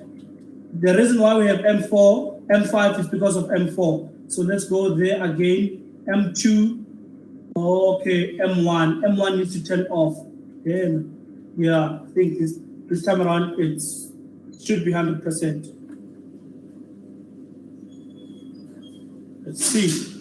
The reason why we have M4, M5 is because of M4. So let's go there again. M2. Okay, M1. M1 needs to turn off. Okay. Yeah, I think this time around it should be 100%. Let's see.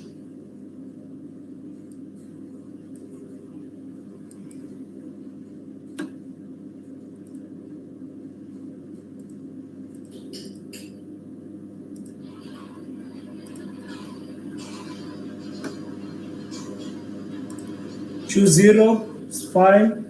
Q0 is fine.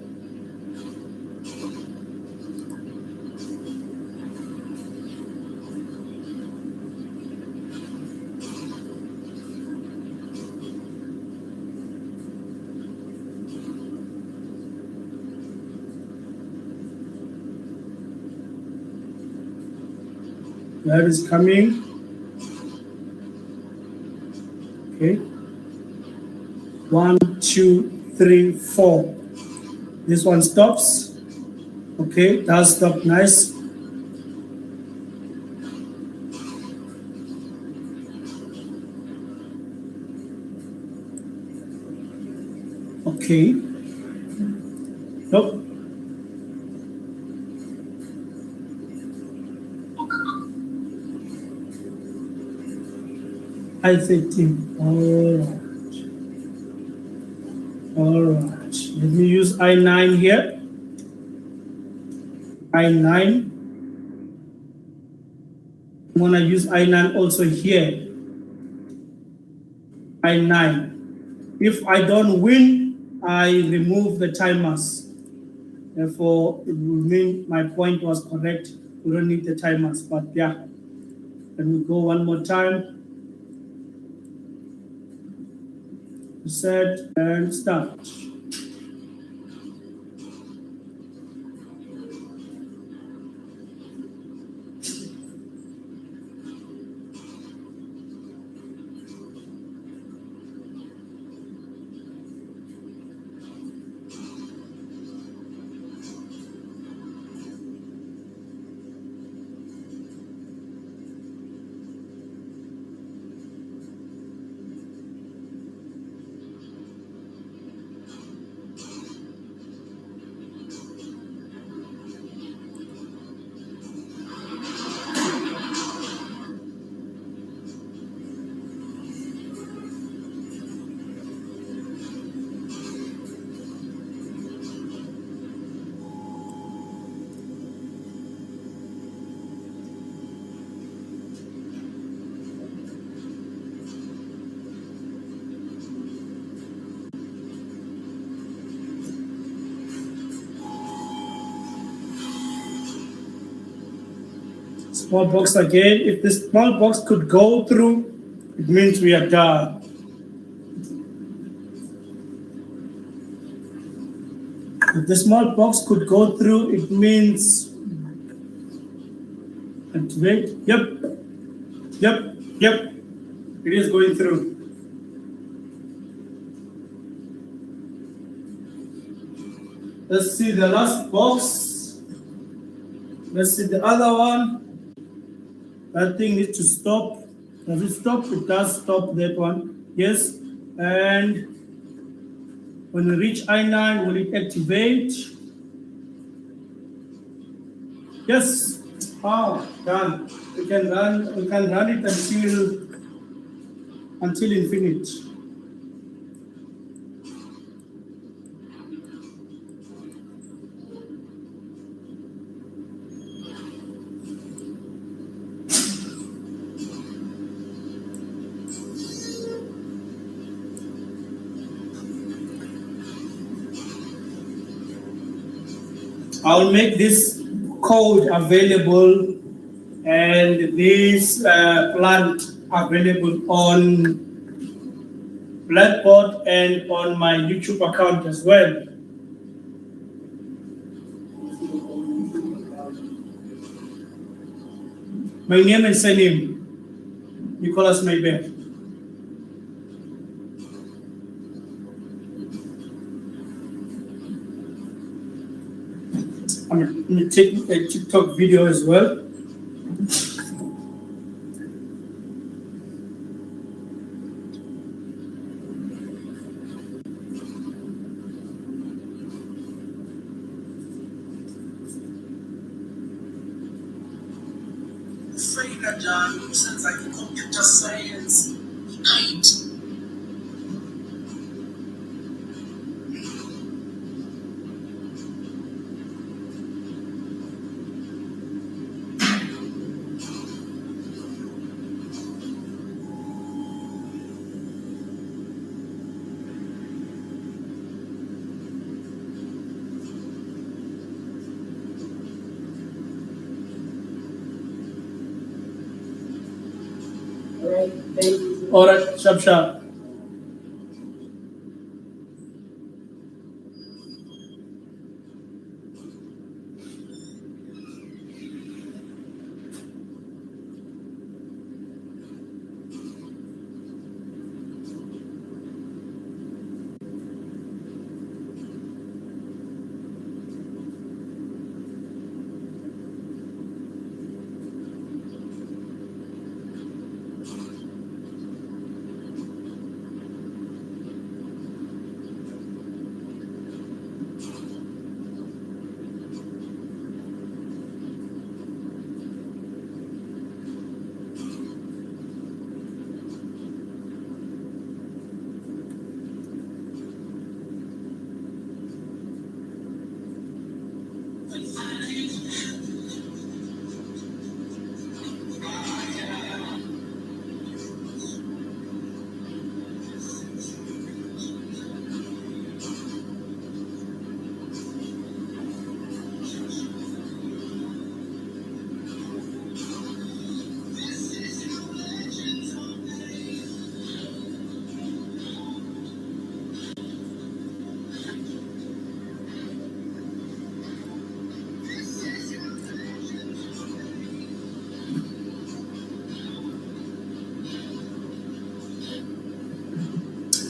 That is coming. Okay. 1, 2, 3, 4. This one stops. Okay, that stopped nice. Okay. Nope. I13. All right. Let me use I9 here. I9. I'm gonna use I9 also here. I9. If I don't win, I remove the timers. Therefore, it will mean my point was correct. We don't need the timers, but yeah. Let me go one more time. Set and start. Small box again. If the small box could go through, it means we are done. If the small box could go through, it means activate. Yep. It is going through. Let's see the last box. Let's see the other one. That thing needs to stop. Does it stop? It does stop that one. Yes. And when we reach I9, will it activate? Yes. Oh, done. We can run it until infinite. I'll make this code available and this plant available on Blackboard and on my YouTube account as well. My name and surname, Nicholas Mayberg. I'm going to take a TikTok video as well. John, sounds like computer science. Right. All right, sharp.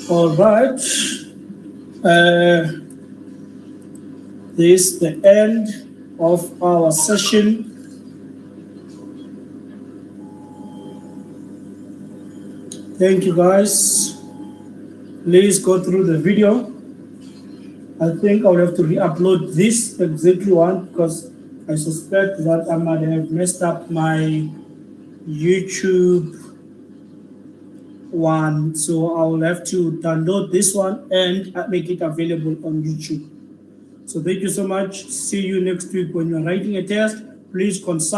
All right. This is the end of our session. Thank you, guys. Please go through the video. I think I'll have to re-upload this exactly one because I suspect that I might have messed up my YouTube one. So I'll have to download this one and make it available on YouTube. So thank you so much. See you next week when you're writing a test. Please consult